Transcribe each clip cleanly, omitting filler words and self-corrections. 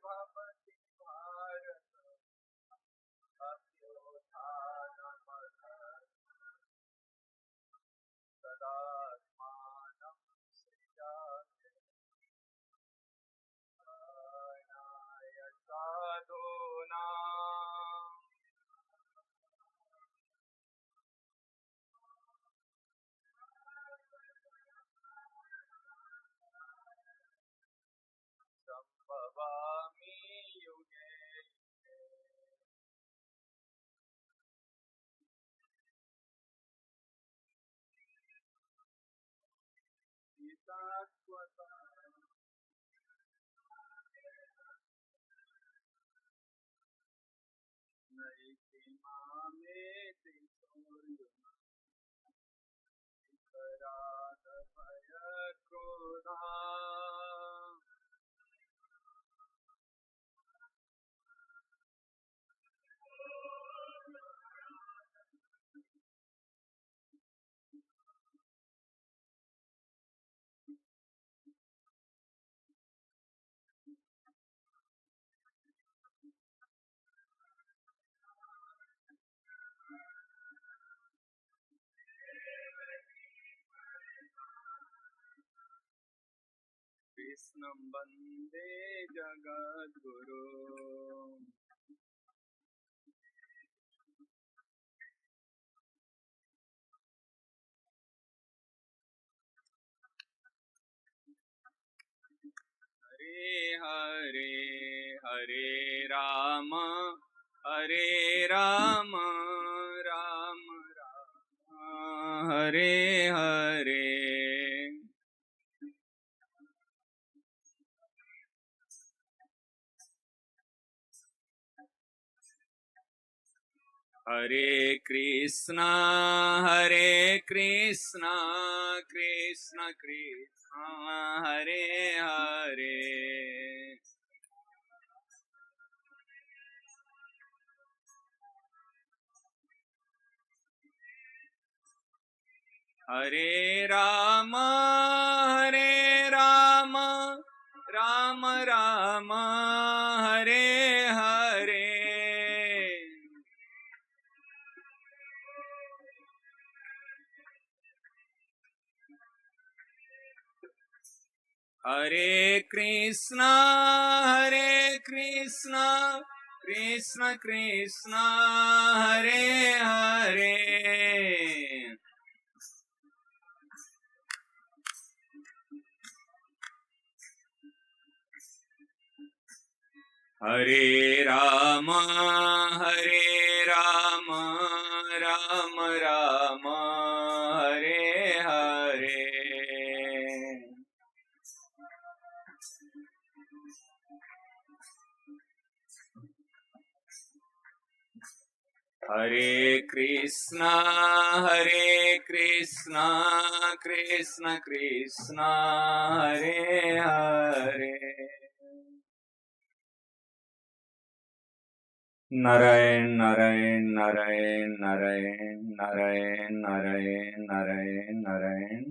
भवति भारत अत्युत्थानमधर्मस्य तदात्मानं सृजाम्यहम् अनाय साधूनां संभवामि युगे युगे। शाश्वता नैति मामेति सोऽर्जुन विपराध भयक्रोधा कृष्णं वन्दे जगद्गुरु। हरे हरे हरे राम राम राम हरे हरे। हरे कृष्णा कृष्ण कृष्ण हरे हरे। हरे राम राम राम हरे हरे। हरे कृष्णा कृष्ण कृष्ण हरे हरे। हरे राम राम राम हरे हरे। हरे कृष्णा कृष्ण कृष्ण हरे हरे। नारायण नारायण नारायण नारायण नारायण नारायण नारायण नारायण।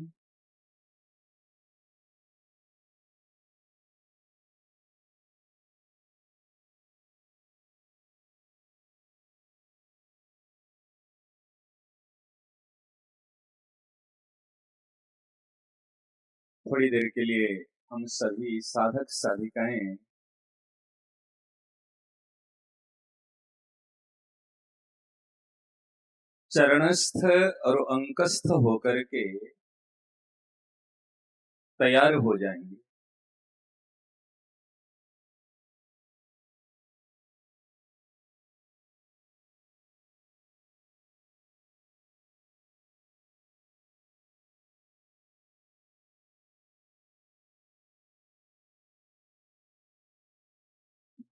थोड़ी देर के लिए हम सभी साधक साधिकाएं चरणस्थ और अंकस्थ होकर के तैयार हो जाएंगे।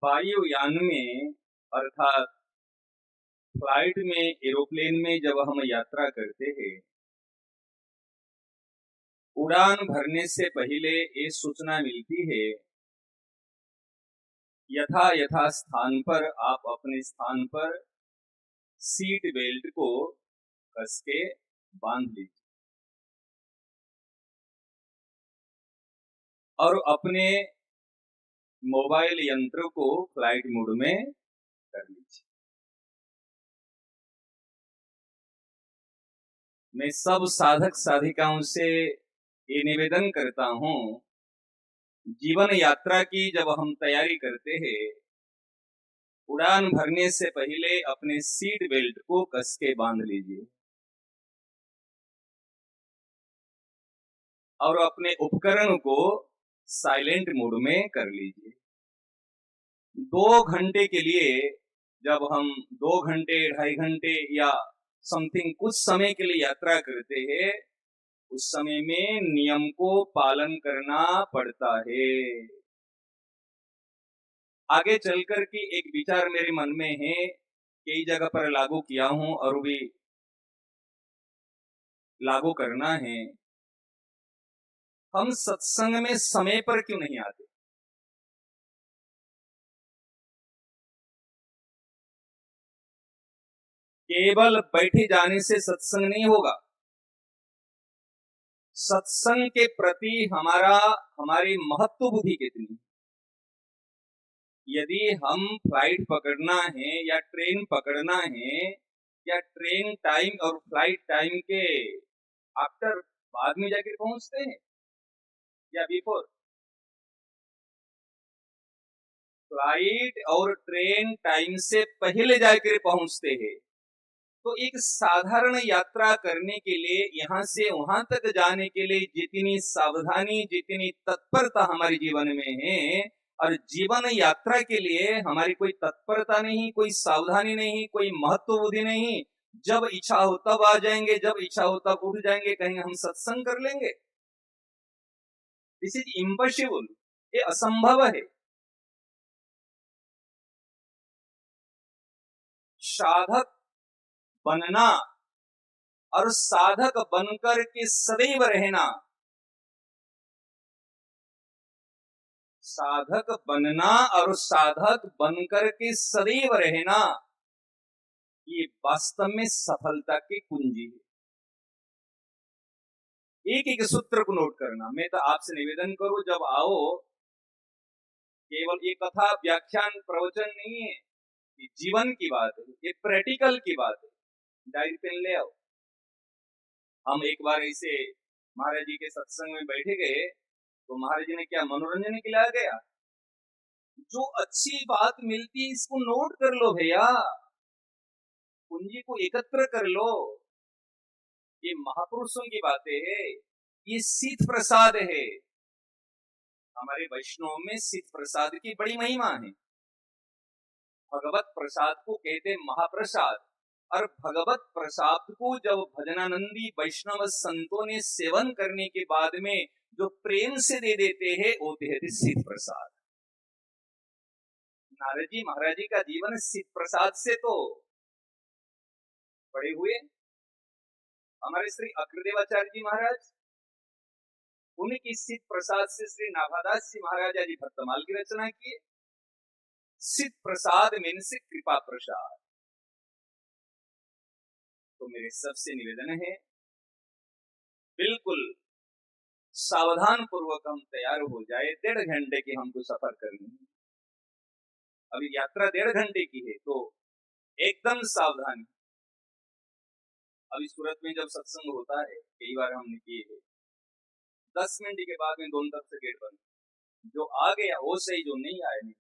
वायुयान में अर्थात फ्लाइट में, एरोप्लेन में जब हम यात्रा करते हैं, उड़ान भरने से पहले ये सूचना मिलती है यथा यथा स्थान पर आप अपने स्थान पर सीट बेल्ट को कस के बांध लीजिए और अपने मोबाइल यंत्र को फ्लाइट मोड में कर लीजिए। मैं सब साधक साधिकाओं से ये निवेदन करता हूं, जीवन यात्रा की जब हम तैयारी करते हैं, उड़ान भरने से पहले अपने सीट बेल्ट को कस के बांध लीजिए और अपने उपकरण को साइलेंट मोड में कर लीजिए। 2 घंटे के लिए, जब हम 2 घंटे 2.5 घंटे या समथिंग कुछ समय के लिए यात्रा करते हैं, उस समय में नियम को पालन करना पड़ता है। आगे चलकर के एक विचार मेरे मन में है, कई जगह पर लागू किया हूं और भी लागू करना है। हम सत्संग में समय पर क्यों नहीं आते? केवल बैठे जाने से सत्संग नहीं होगा। सत्संग के प्रति हमारी महत्व बुद्धि कितनी है? यदि हम फ्लाइट पकड़ना है या ट्रेन पकड़ना है, या ट्रेन टाइम और फ्लाइट टाइम के आफ्टर बाद में जाकर पहुंचते हैं या बिफोर? फ्लाइट और ट्रेन टाइम से पहले जाकर पहुंचते हैं। तो एक साधारण यात्रा करने के लिए, यहां से वहां तक जाने के लिए जितनी सावधानी, जितनी तत्परता हमारे जीवन में है, और जीवन यात्रा के लिए हमारी कोई तत्परता नहीं, कोई सावधानी नहीं, कोई महत्व बुद्धि नहीं। जब इच्छा हो तब आ जाएंगे, जब इच्छा हो तब उठ जाएंगे, कहेंगे हम सत्संग कर लेंगे। दिस इज इम्पॉसिबल, ये असंभव है। साधक बनना और साधक बनकर के सदैव रहना, साधक बनना और साधक बनकर के सदैव रहना, ये वास्तव में सफलता की कुंजी है। एक एक सूत्र को नोट करना। मैं तो आपसे निवेदन करूं, जब आओ, केवल ये कथा व्याख्यान प्रवचन नहीं है, ये जीवन की बात है, ये प्रैक्टिकल की बात है। डायरी पेन ले आओ। हम एक बार ऐसे महाराज जी के सत्संग में बैठे गए, तो महाराज जी ने क्या मनोरंजन के लिए आ गया, जो अच्छी बात मिलती है इसको नोट कर लो भैया, पूंजी को एकत्र कर लो। ये महापुरुषों की बातें है, ये सिद्ध प्रसाद है। हमारे वैष्णव में सिद्ध प्रसाद की बड़ी महिमा है। भगवत प्रसाद को कहते महाप्रसाद, और भगवत प्रसाद को जब भजनानंदी वैष्णव संतों ने सेवन करने के बाद में जो प्रेम से दे देते हैं, वो देते सिद्ध प्रसाद। नारद जी महाराज जी का जीवन सिद्ध प्रसाद से तो बड़े हुए। हमारे श्री अग्रदेवाचार्य जी महाराज, उनकी सिद्ध प्रसाद से श्री नाभादास जी महाराज जी भक्तमाल की रचना किए। सिद्ध प्रसाद मीन से कृपा प्रसाद। तो मेरे सबसे निवेदन है, बिल्कुल सावधान पूर्वक हम तैयार हो जाए। 1.5 घंटे की हमको सफर करनी है। अभी यात्रा 1.5 घंटे की है, तो एकदम सावधान। अभी सूरत में जब सत्संग होता है, कई बार हमने किए है, 10 मिनट के बाद में दोनों तरफ से गेट बंद। जो आ गया वो सही, जो नहीं आया नहीं।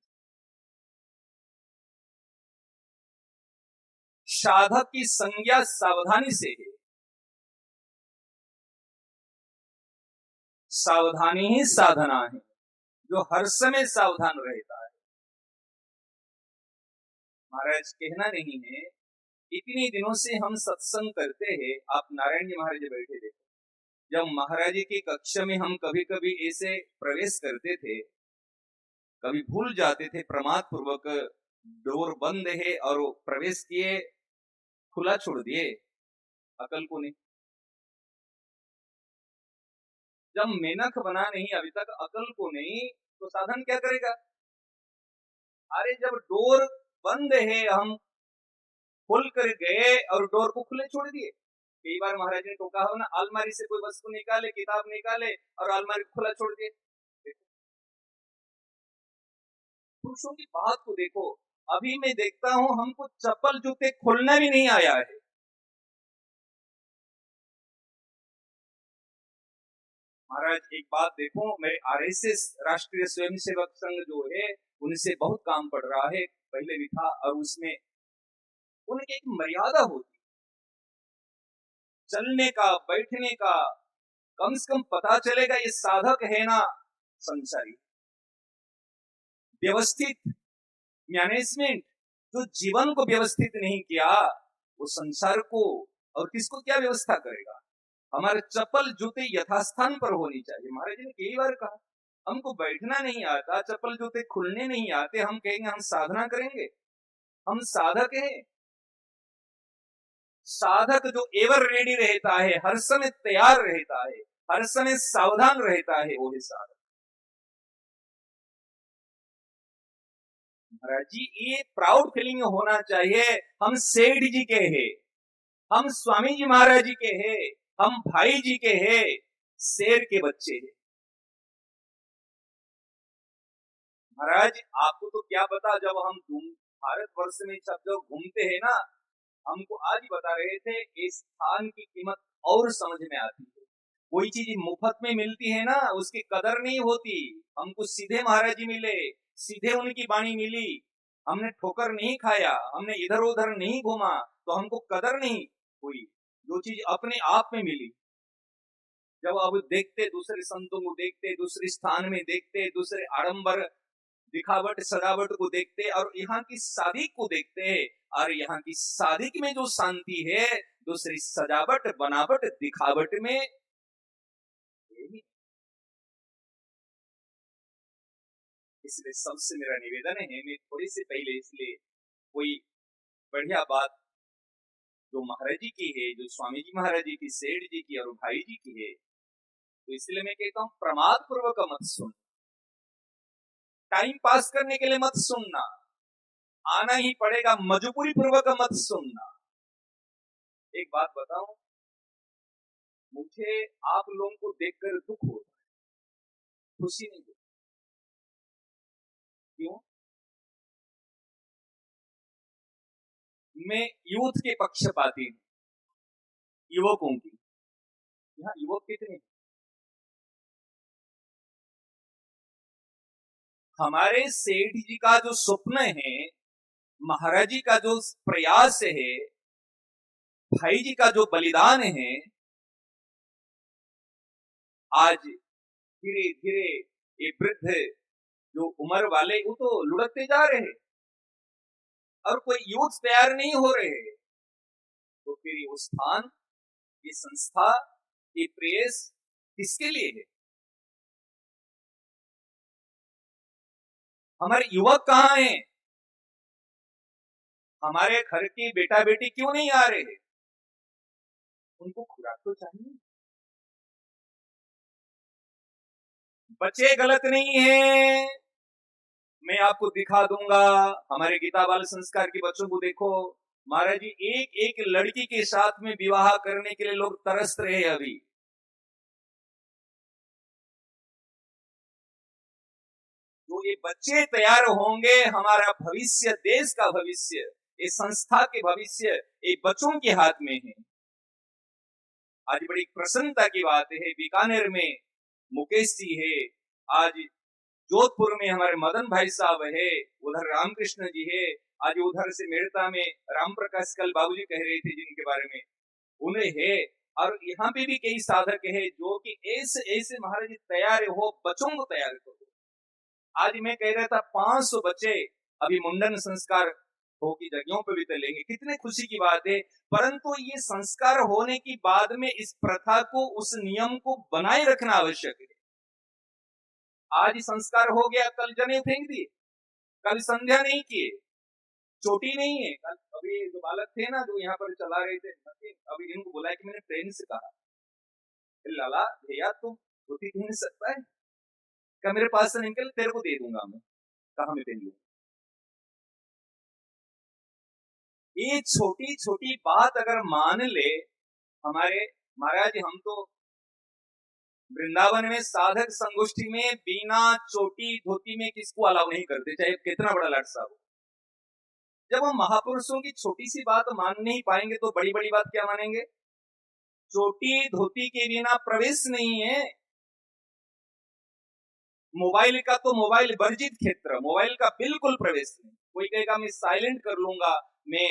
साधक की संज्ञा सावधानी से है। सावधानी ही साधना है। जो हर समय सावधान रहता है, महाराज कहना नहीं है, इतने दिनों से हम सत्संग करते हैं। आप नारायण जी महाराज बैठे थे, जब महाराज जी की कक्षा में हम कभी कभी ऐसे प्रवेश करते थे, कभी भूल जाते थे, प्रमाद पूर्वक डोर बंद है और प्रवेश किए, खुला छोड़ दिए, अकल को नहीं। जब मेनक बना नहीं अभी तक, अकल को नहीं, तो साधन क्या करेगा? अरे जब डोर बंद है, हम खोल कर गए और डोर को खुले छोड़ दिए। कई बार महाराज ने टोका हो ना, अलमारी से कोई वस्तु निकाले, किताब निकाले और अलमारी खुला छोड़ दिए। पुरुषों की बात को देखो, अभी मैं देखता हूं हमको चप्पल जूते खोलना भी नहीं आया है। महाराज एक बात देखो, मेरे आरएसएस राष्ट्रीय स्वयंसेवक संघ जो है उनसे बहुत काम पड़ रहा है, पहले भी था, और उसमें उनकी एक मर्यादा होती, चलने का बैठने का, कम से कम पता चलेगा ये साधक है ना संसारी। व्यवस्थित मैनेजमेंट, जो जीवन को व्यवस्थित नहीं किया वो संसार को और किसको क्या व्यवस्था करेगा। हमारे चप्पल जूते यथास्थान पर होनी चाहिए। महाराज जी ने कई बार कहा हमको बैठना नहीं आता, चप्पल जूते खुलने नहीं आते, हम कहेंगे हम साधना करेंगे, हम साधक हैं। साधक जो एवर रेडी रहता है, हर समय तैयार रहता है, हर समय सावधान रहता है, वो है साधक। महाराज जी ये प्राउड फीलिंग होना चाहिए, हम सेठ जी के हैं, हम स्वामी जी महाराज जी के हैं, हम भाई जी के हैं, शेर के बच्चे हैं। महाराज आपको तो क्या पता, जब हम भारतवर्ष में सब जगह घूमते हैं ना, हमको आज ही बता रहे थे इस स्थान की कीमत और समझ में आती है। कोई चीज मुफ्त में मिलती है ना उसकी कदर नहीं होती। हमको सीधे महाराज जी मिले, सीधे उनकी वाणी मिली, हमने ठोकर नहीं खाया, हमने इधर उधर नहीं घूमा, तो हमको कदर नहीं हुई। जो चीज अपने आप में मिली, जब अब देखते दूसरे संतों को, देखते दूसरे स्थान में, देखते दूसरे आडंबर दिखावट सजावट को देखते और यहाँ की शादी को देखते, और यहाँ की शादी में जो शांति है दूसरी सजावट बनावट दिखावट में यही। इसलिए सबसे मेरा निवेदन है, मैं थोड़ी से पहले इसलिए कोई बढ़िया बात जो महाराज जी की है, जो स्वामी जी महाराज जी की, सेठ जी की और भाई जी की है, तो इसलिए मैं कहता हूं प्रमाद पूर्वक मत सुन, टाइम पास करने के लिए मत सुनना, आना ही पड़ेगा मजबूरी पूर्वक मत सुनना। एक बात बताऊं, मुझे आप लोगों को देखकर दुख होता है, खुशी नहीं होती। क्यों? मैं यूथ के पक्षपाती हूं, युवकों की। यहाँ युवक कितने? हमारे सेठ जी का जो स्वप्न है, महाराज जी का जो प्रयास है, भाई जी का जो बलिदान है, आज धीरे धीरे ये वृद्ध जो उम्र वाले वो तो लुढ़कते जा रहे हैं और कोई यूथ तैयार नहीं हो रहे हैं, तो फिर ये स्थान, ये संस्था, ये प्रेस किसके लिए है? हमारे युवक कहाँ हैं? हमारे घर की बेटा बेटी क्यों नहीं आ रहे हैं? उनको खुराक तो चाहिए। बच्चे गलत नहीं है, मैं आपको दिखा दूंगा। हमारे गीता बाल संस्कार के बच्चों को देखो, महाराज जी एक एक लड़की के साथ में विवाह करने के लिए लोग तरस रहे हैं। अभी तो ये बच्चे तैयार होंगे, हमारा भविष्य, देश का भविष्य, इस संस्था के भविष्य ये बच्चों के हाथ में है। आज बड़ी प्रसन्नता की बात है, बीकानेर में मुकेश जी है, आज जोधपुर में हमारे मदन भाई साहब है, उधर रामकृष्ण जी है, आज उधर से मेड़ता में राम प्रकाश कल बाबूजी कह रहे थे जिनके बारे में, उन्हें है। और यहाँ पे भी कई साधक है जो कि ऐसे ऐसे महाराज जी तैयार हो, बच्चों को तैयार करो। आज मैं कह रहा था 500 बच्चे अभी मुंडन संस्कार हो की जगहों पे भी चलेंगे, कितने खुशी की बात है। परंतु ये संस्कार होने की बाद में इस प्रथा को, उस नियम को बनाए रखना आवश्यक है। आज संस्कार हो गया, कल जने फेंक दिए, कल संध्या नहीं किए, चोटी नहीं है। कल अभी जो बालक थे ना जो यहाँ पर चला रहे थे, अभी इनको बुलाया कि मैंने प्रेम से कहा, लाला भैया तुम धोती पहन सकता है क्या? मेरे पास से निकल, तेरे को दे दूंगा मैं, कहा मैं पहन लूंगा। ये छोटी छोटी बात अगर मान ले हमारे महाराज, हम तो वृंदावन में साधक संगोष्ठी में बिना चोटी धोती में किसको अलाउ नहीं करते, चाहे कितना बड़ा लाट साहब हो। जब हम महापुरुषों की छोटी सी बात मान नहीं पाएंगे तो बड़ी बड़ी बात क्या मानेंगे। चोटी धोती के बिना प्रवेश नहीं है। मोबाइल का तो मोबाइल वर्जित क्षेत्र, मोबाइल का बिल्कुल प्रवेश नहीं। कोई कहेगा मैं साइलेंट कर लूंगा, मैं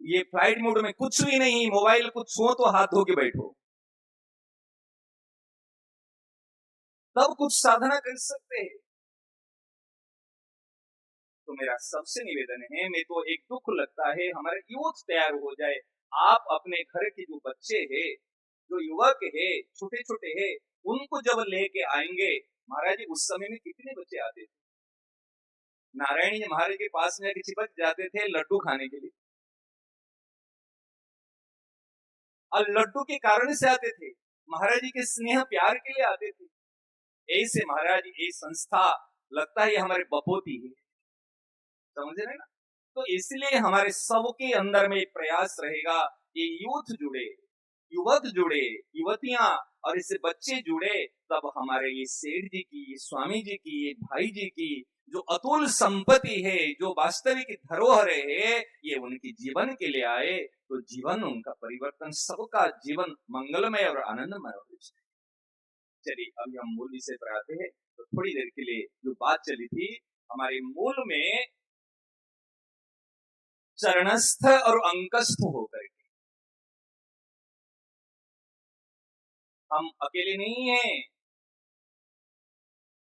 ये फ्लाइट मोड में, कुछ भी नहीं। मोबाइल कुछ छुओ तो हाथ धो के बैठो, तब कुछ साधना कर सकते हैं। तो मेरा सबसे निवेदन है, मैं तो एक दुख लगता है हमारे यूथ तैयार हो जाए। आप अपने घर के जो बच्चे हैं, जो युवक है, छोटे छोटे हैं, उनको जब लेके आएंगे, महाराज जी उस समय में कितने बच्चे आते थे, नारायण जी महाराज के पास में चिपक जाते थे लड्डू खाने के लिए, और लड्डू के कारण से आते थे, महाराज जी के स्नेह प्यार के लिए आते थे। ऐसे महाराज ये संस्था लगता है हमारे बपोती है, समझ रहे ना। तो इसलिए हमारे सबके अंदर में प्रयास रहेगा, ये यूथ जुड़े, युवक जुड़े, युवतियां और इससे बच्चे जुड़े, तब हमारे ये सेठ जी की, ये स्वामी जी की, ये भाई जी की जो अतुल संपत्ति है, जो वास्तविक धरोहर है, ये उनके जीवन के लिए आए तो जीवन उनका परिवर्तन, सबका जीवन मंगलमय और आनंदमय हो जाए। चलिए अभी हम मूल विषय पर आते हैं। तो थोड़ी देर के लिए जो बात चली थी, हमारे मूल में चरणस्थ और अंकस्थ होकर के, हम अकेले नहीं हैं।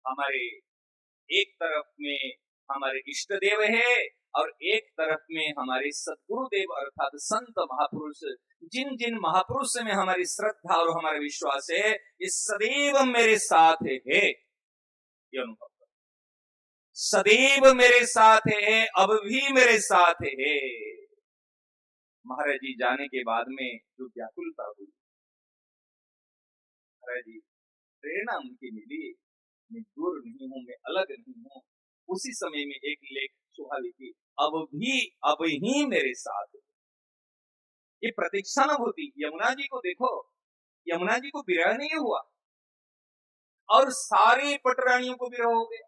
हमारे एक तरफ में हमारे इष्ट देव है और एक तरफ में हमारे सदगुरुदेव अर्थात संत महापुरुष, जिन जिन महापुरुष में हमारी श्रद्धा और हमारा विश्वास है, ये सदैव मेरे साथ है, ये अनुभव करो। सदैव मेरे साथ है, अब भी मेरे साथ है। महाराज जी जाने के बाद में जो व्याकुलता हुई, महाराज जी प्रेरणा उनकी मिली, मैं दूर नहीं हूं, मैं अलग नहीं हूं। उसी समय में एक लेख सुहा लिखी, अब ही मेरे साथ है। ये प्रतीक्षा न होती। यमुना जी को देखो, यमुना जी को विरह नहीं हुआ और सारे पटरानियों को विरह हो गया।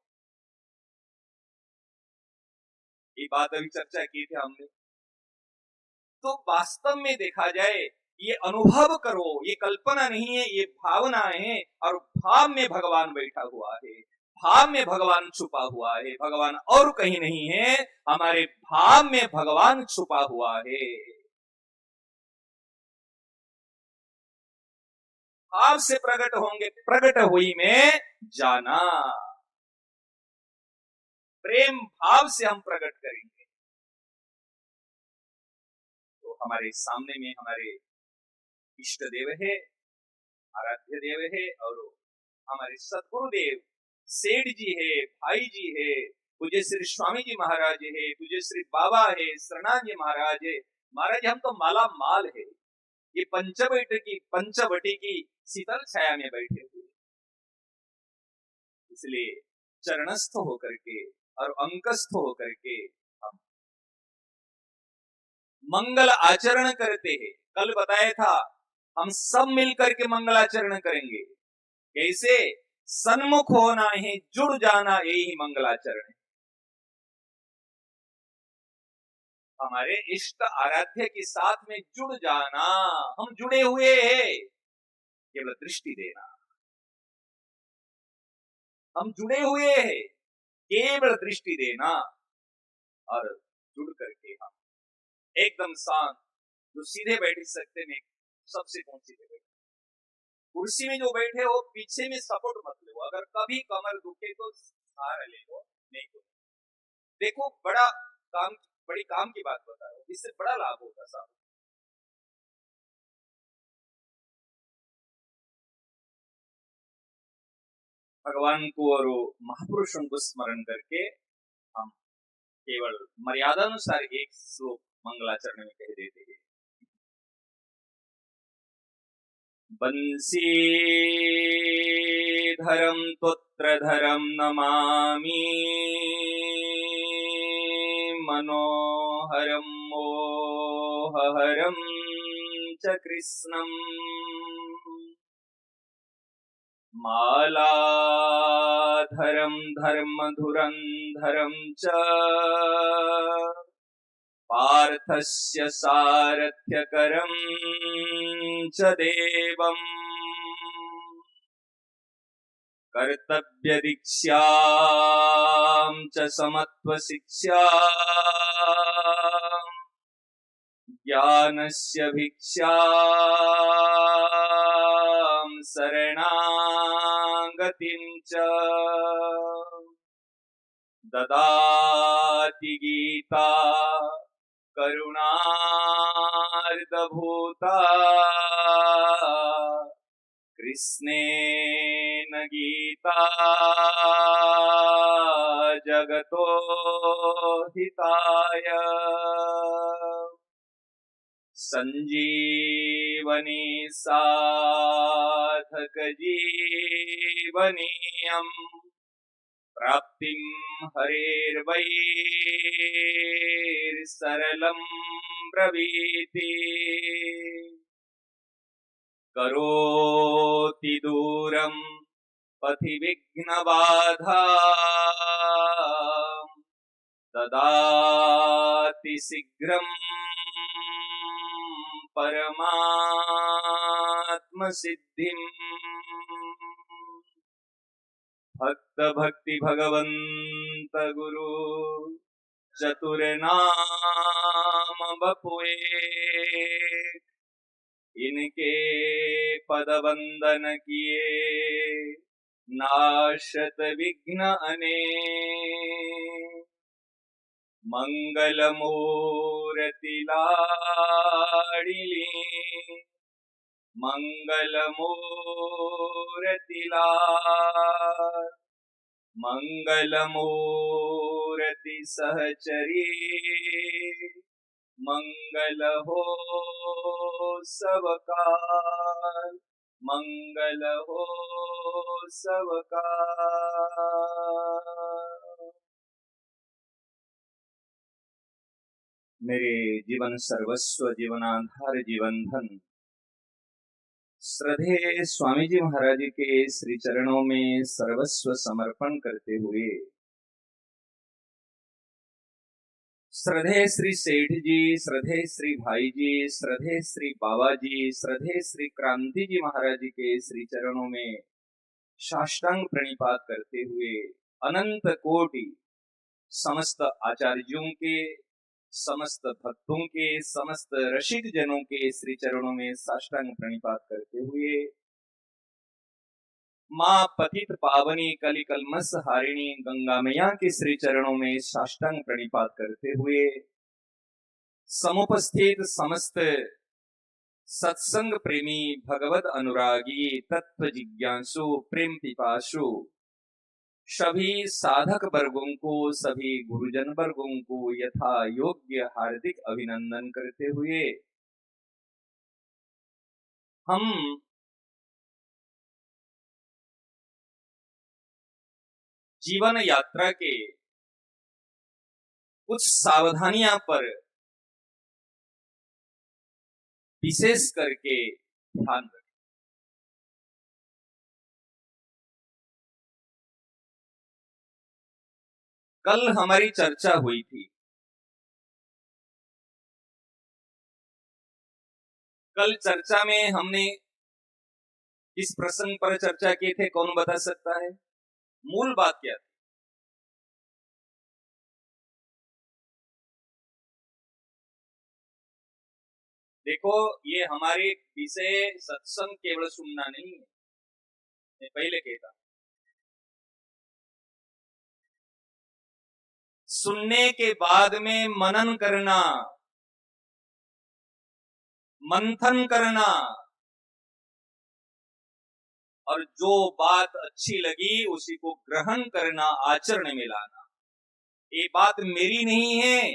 ये बात अभी चर्चा की थी हमने। तो वास्तव में देखा जाए, ये अनुभव करो, ये कल्पना नहीं है, ये भावना है, और भाव में भगवान बैठा हुआ है, भाव में भगवान छुपा हुआ है। भगवान और कहीं नहीं है, हमारे भाव में भगवान छुपा हुआ है। भाव से प्रकट होंगे, प्रकट हुई में जाना। प्रेम भाव से हम प्रकट करेंगे तो हमारे सामने में हमारे इष्ट देव है, आराध्य देव है, और हमारे सदगुरुदेव सेठ जी है, भाई जी है, पूज्य श्री स्वामी जी महाराज है, पूज्य श्री बाबा है, शरणान जी महाराज है। महाराज हम तो माला माल है, ये पंचवटी की शीतल छाया में बैठे हुए। इसलिए चरणस्थ होकर के और अंकस्थ होकर के हम मंगल आचरण करते हैं। कल बताया था, हम सब मिलकर के मंगल आचरण करेंगे। कैसे? सन्मुख होना है, जुड़ जाना, यही मंगलाचरण है। हमारे इष्ट आराध्य के साथ में जुड़ जाना, हम जुड़े हुए हैं, केवल दृष्टि देना। हम जुड़े हुए हैं, केवल दृष्टि देना, और जुड़ करके हम एकदम शांत, जो सीधे बैठ सकते नहीं, सबसे कौन सीधे बैठे। कुर्सी में जो बैठे हो, पीछे में सपोर्ट मत लो, अगर कभी कमर दुखे तो सहारा ले लो, नहीं तो देखो। बड़ी काम की बात बता रहा हूं, इससे बड़ा लाभ होगा साहब। भगवान को और महापुरुषों को स्मरण करके हम केवल मर्यादा अनुसार एक श्लोक मंगलाचरण में कह देते हैं। बंसीधरं त्वत्रधरं नमामि, मनोहरं मोहहरं च कृष्णम्। मालाधरं धर्मधुरन्धरं च पार्थस्य सारथ्यकरं च देवम् कर्तव्यदीक्षां च समत्वशिक्षां ज्ञानस्य भिक्षां शरणागतिं च ददाति गीता करुणार्द्रभूता कृष्णेन गीता जगतो हिताय संजीवनी साधक जीवनीयम् प्राप्तिं हरेर्वैर्सरलं ब्रवीति करोति दूरं पथि विघ्नबाधा ददाति शीघ्रं परमात्मसिद्धिम् भक्त भक्ति भगवंत गुरु चतुर नाम बपुए इनके पद वंदन किए नाशत विघ्न अनेक मंगल मूर्ति लाड़िली मंगल मूर्ति लाड़ मंगल मूर्ति सहचरी मंगल हो सबकार मंगल हो सबकार। मेरे जीवन सर्वस्व जीवनाधार जीवन धन श्रद्धेय स्वामी जी महाराज जी के श्री चरणों में सर्वस्व समर्पण करते हुए श्रद्धेय श्री सेठ जी, श्रद्धेय श्री भाई जी, श्रद्धेय श्री बाबा जी, श्रद्धेय श्री क्रांति जी महाराज जी के श्री चरणों में साष्टांग प्रणिपात करते हुए अनंत कोटि समस्त आचार्यों के, समस्त भक्तों के, समस्त रसिक जनों के श्री चरणों में साष्टांग प्रणिपात करते हुए माँ पतित पावनी कलि कलमस हारिणी गंगा मैया के श्री चरणों में साष्टांग प्रणिपात करते हुए समुपस्थित समस्त सत्संग प्रेमी भगवत अनुरागी तत्व जिज्ञासु प्रेम पिपासु सभी साधक वर्गों को, सभी गुरुजन वर्गों को यथा योग्य हार्दिक अभिनंदन करते हुए हम जीवन यात्रा के कुछ सावधानियां पर विशेष करके ध्यान रखें। कल हमारी चर्चा हुई थी। कल चर्चा में हमने किस प्रसंग पर चर्चा किए थे, कौन बता सकता है? मूल बात क्या थी? देखो, ये हमारे विषय सत्संग केवल सुनना नहीं है। मैं पहले कहता, सुनने के बाद में मनन करना, मंथन करना और जो बात अच्छी लगी उसी को ग्रहण करना, आचरण में लाना। ये बात मेरी नहीं है,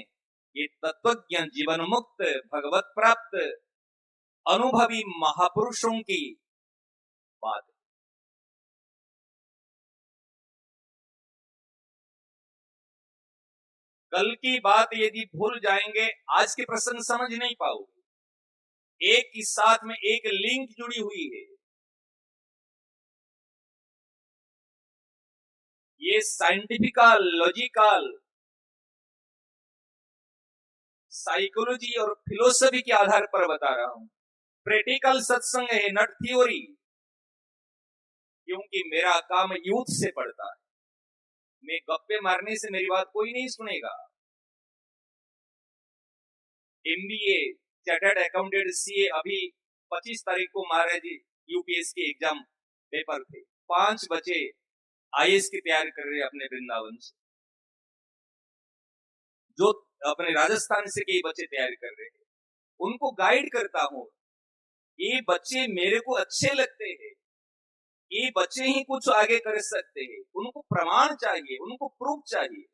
ये तत्वज्ञ जीवन मुक्त भगवत प्राप्त अनुभवी महापुरुषों की बात है। कल की बात यदि भूल जाएंगे, आज के प्रसंग समझ नहीं पाओगे। एक ही साथ में एक लिंक जुड़ी हुई है। ये साइंटिफिकल, लॉजिकल, साइकोलॉजी और फिलोसफी के आधार पर बता रहा हूं। प्रैक्टिकल सत्संग है, नॉट थ्योरी, क्योंकि मेरा काम यूथ से पड़ता है। मैं गप्पे मारने से मेरी बात कोई नहीं सुनेगा। एमबीए, चार्टर्ड अकाउंटेंट, सीए, अभी 25 तारीख को महाराज यूपीएस के एग्जाम पेपर थे। 5 बच्चे आईएएस की तैयारी कर रहे हैं अपने वृंदावन से, जो अपने राजस्थान से कई बच्चे तैयारी कर रहे हैं। उनको गाइड करता हूं, ये बच्चे मेरे को अच्छे लगते हैं, ये बच्चे ही कुछ आगे कर सकते हैं, उनको प्रमाण चाहिए, उनको प्रूफ चाहिए।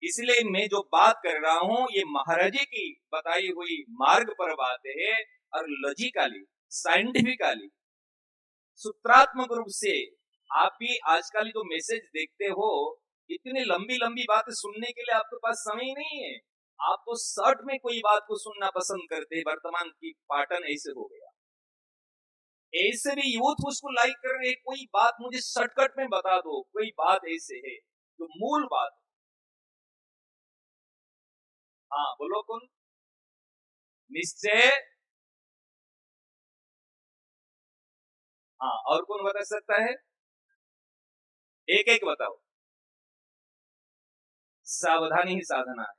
इसलिए मैं जो बात कर रहा हूं ये महाराज जी की बताई हुई मार्ग पर बात है, और लॉजिकली, साइंटिफिकली, सूत्रात्मक रूप से। आप भी आजकल जो मैसेज देखते हो, इतनी लंबी लंबी बातें सुनने के लिए आपके पास समय नहीं है। आप तो शॉर्ट में कोई बात को सुनना पसंद करते हैं। वर्तमान की पैटर्न ऐसे हो गया। ऐसे भी यूथ उसको लाइक कर रहे हैं। कोई बात मुझे शॉर्टकट में बता दो, कोई बात ऐसे है जो मूल बात। हाँ बोलो कौन? निश्चय। हाँ, और कौन बता सकता है? एक एक बताओ। सावधानी ही साधना है।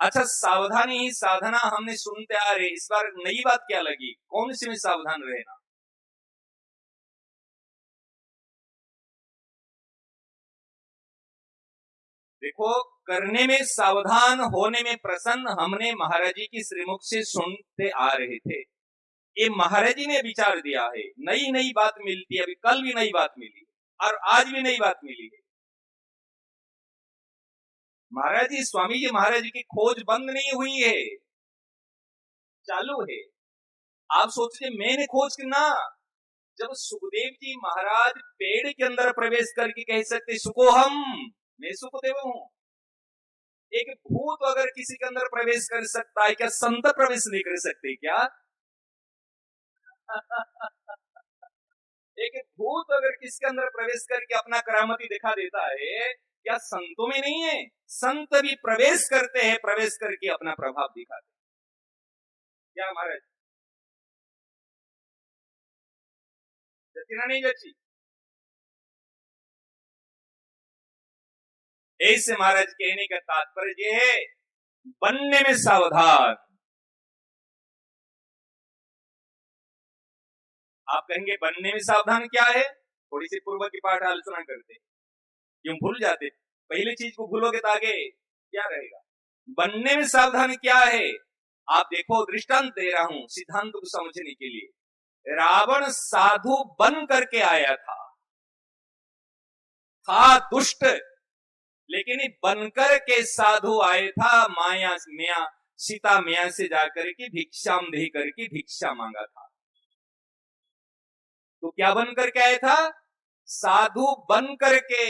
अच्छा, सावधानी ही साधना हमने सुनते आ रहे, इस बार नई बात क्या लगी? कौन सी में सावधान रहना? देखो, करने में सावधान, होने में प्रसन्न, हमने महाराज जी की श्रीमुख से सुनते आ रहे थे। ये महाराज जी ने विचार दिया है। नई नई बात मिलती है, अभी कल भी नई बात मिली और आज भी नई बात मिली है। महाराज जी, स्वामी जी महाराज जी की खोज बंद नहीं हुई है, चालू है। आप सोचिए, मैंने खोज की ना। जब सुखदेव जी महाराज पेड़ के अंदर प्रवेश करके कह सकते सुखोहम, मैं सुखदेव हूं। एक भूत अगर किसी के अंदर प्रवेश कर सकता है, क्या संत प्रवेश नहीं कर सकते क्या? एक भूत अगर किसके अंदर प्रवेश करके अपना करामती दिखा देता है, क्या संतों में नहीं है? संत भी प्रवेश करते हैं, प्रवेश करके अपना प्रभाव दिखाते हैं। क्या महाराज जची ना नहीं जची? ऐसे महाराज कहने का तात्पर्य है, बनने में सावधान। आप कहेंगे बनने में सावधान क्या है? थोड़ी सी पूर्व की पाठ आलोचना करते, क्यों भूल जाते? पहली चीज को भूलोगे तो आगे क्या रहेगा? बनने में सावधान क्या है? आप देखो, दृष्टांत दे रहा हूं सिद्धांत को समझने के लिए। रावण साधु बन करके आया था दुष्ट, लेकिन बनकर के साधु आया था। माया मिया, सीता मिया से जाकर के भिक्षाम दे करके भिक्षा मांगा था। तो क्या बन करके आया था? साधु बन करके।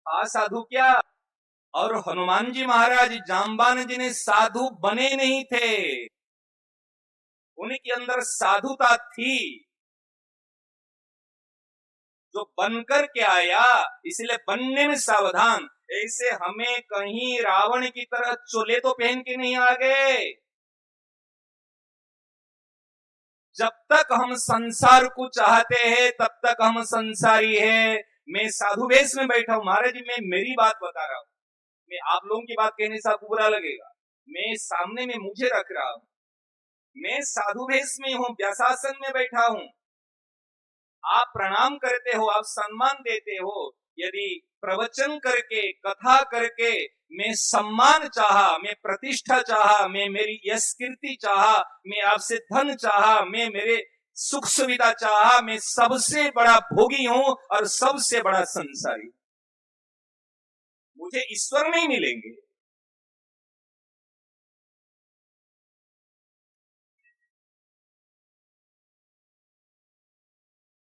साधु क्या? और हनुमान जी महाराज, जाम्बान जी ने साधु बने नहीं थे, उनके अंदर साधुता थी, जो बनकर के आया। इसलिए बनने में सावधान। ऐसे हमें कहीं रावण की तरह चोले तो पहन के नहीं आ गए। जब तक हम संसार को चाहते हैं तब तक हम संसारी है। मैं साधु वेश में बैठा हूं महाराज जी, मैं मेरी बात बता रहा हूं। मैं आप लोगों की बात कहने से आपको बुरा लगेगा। मैं सामने में मुझे रख रहा हूं, मैं साधु वेश में हूं, व्यासासन में बैठा हूं। आप प्रणाम करते हो, आप सम्मान देते हो। यदि प्रवचन करके, कथा करके मैं सम्मान चाहा, मैं प्रतिष्ठा चाहा, मैं मेरी यश कीर्ति चाहा, मैं आपसे धन चाहा, मैं मेरे सुख सुविधा चाहा, मैं सबसे बड़ा भोगी हूं और सबसे बड़ा संसारी, मुझे ईश्वर नहीं मिलेंगे।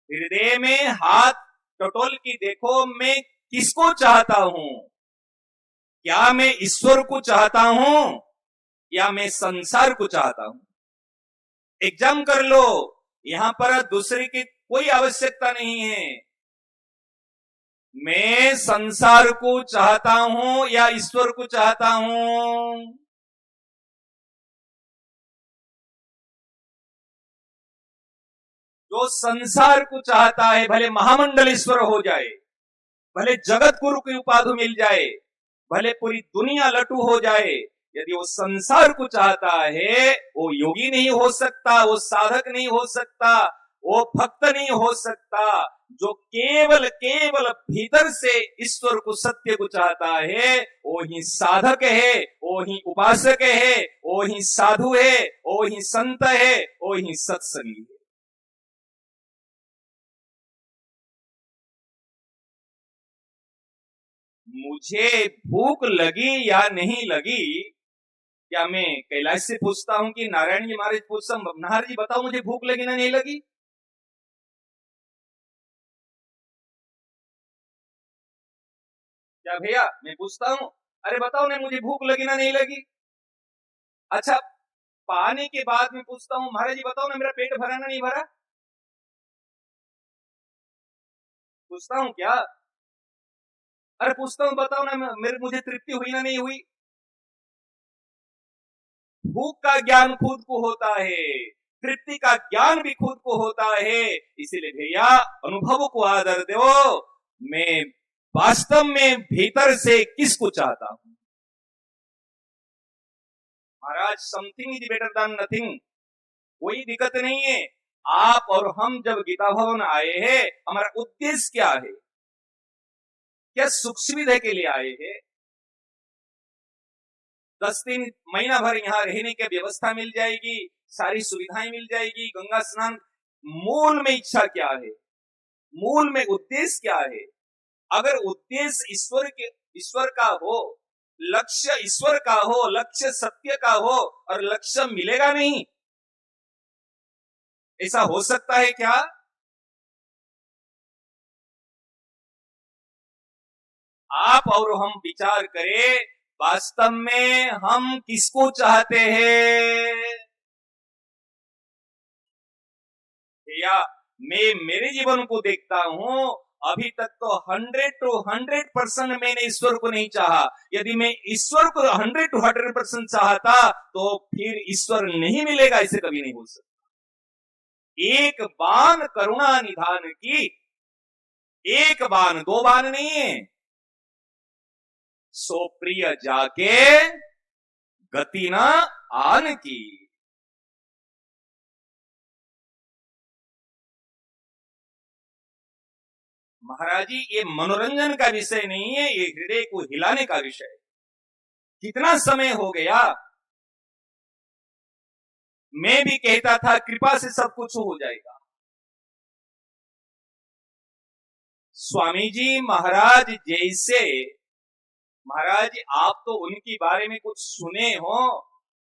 हृदय में हाथ टटोल की देखो, मैं किसको चाहता हूं? क्या मैं ईश्वर को चाहता हूं या मैं संसार को चाहता हूं? एग्जाम कर लो, यहां पर दूसरे की कोई आवश्यकता नहीं है। मैं संसार को चाहता हूं या ईश्वर को चाहता हूं? जो संसार को चाहता है, भले महामंडलेश्वर हो जाए, भले जगत गुरु की उपाधि मिल जाए, भले पूरी दुनिया लटू हो जाए, यदि वो संसार को चाहता है, वो योगी नहीं हो सकता, वो साधक नहीं हो सकता, वो भक्त नहीं हो सकता। जो केवल केवल भीतर से ईश्वर को, सत्य को चाहता है, वो ही साधक है, वो ही उपासक है, वो ही साधु है, वो ही संत है, वो ही सत्संगी है। मुझे भूख लगी या नहीं लगी, क्या मैं कैलाश से पूछता हूं कि नारायण जी महाराज पूछता हूं, नारद जी बताओ मुझे भूख लगी ना नहीं लगी? क्या भैया मैं पूछता हूं, अरे बताओ ना मुझे भूख लगी ना नहीं लगी? अच्छा, पाने के बाद में पूछता हूं, महाराज जी बताओ ना मेरा पेट भरा ना नहीं भरा? पूछता हूं क्या? अरे पूछता हूं बताओ ना मेरे मुझे तृप्ति हुई ना नहीं हुई? भूख का ज्ञान खुद को होता है, तृप्ति का ज्ञान भी खुद को होता है। इसीलिए भैया अनुभव को आदर दो। मैं वास्तव में भीतर से किसको चाहता हूं? Maharaj something is better than nothing, कोई दिक्कत नहीं है। आप और हम जब गीता भवन आए हैं, हमारा उद्देश्य क्या है? क्या सुख सुविधा के लिए आए हैं? 10 दिन महीना भर यहाँ रहने की व्यवस्था मिल जाएगी, सारी सुविधाएं मिल जाएगी, गंगा स्नान। मूल में इच्छा क्या है? मूल में उद्देश्य क्या है? अगर उद्देश्य ईश्वर का हो, लक्ष्य ईश्वर का हो, लक्ष्य सत्य का हो, और लक्ष्य मिलेगा नहीं, ऐसा हो सकता है क्या? आप और हम विचार करें, वास्तव में हम किसको चाहते हैं? या मैं मेरे जीवन को देखता हूं, अभी तक तो 100% मैंने ईश्वर को नहीं चाहा। यदि मैं ईश्वर को 100% चाहता, तो फिर ईश्वर नहीं मिलेगा, ऐसे कभी नहीं हो सकता। एक बाण करुणा निधान की, एक बाण, दो बाण नहीं है। सो प्रिय जाके गति ना आन की। महाराज जी, ये मनोरंजन का विषय नहीं है, ये हृदय को हिलाने का विषय है। कितना समय हो गया, मैं भी कहता था कृपा से सब कुछ हो जाएगा। स्वामी जी महाराज जैसे, महाराज आप तो उनके बारे में कुछ सुने हो।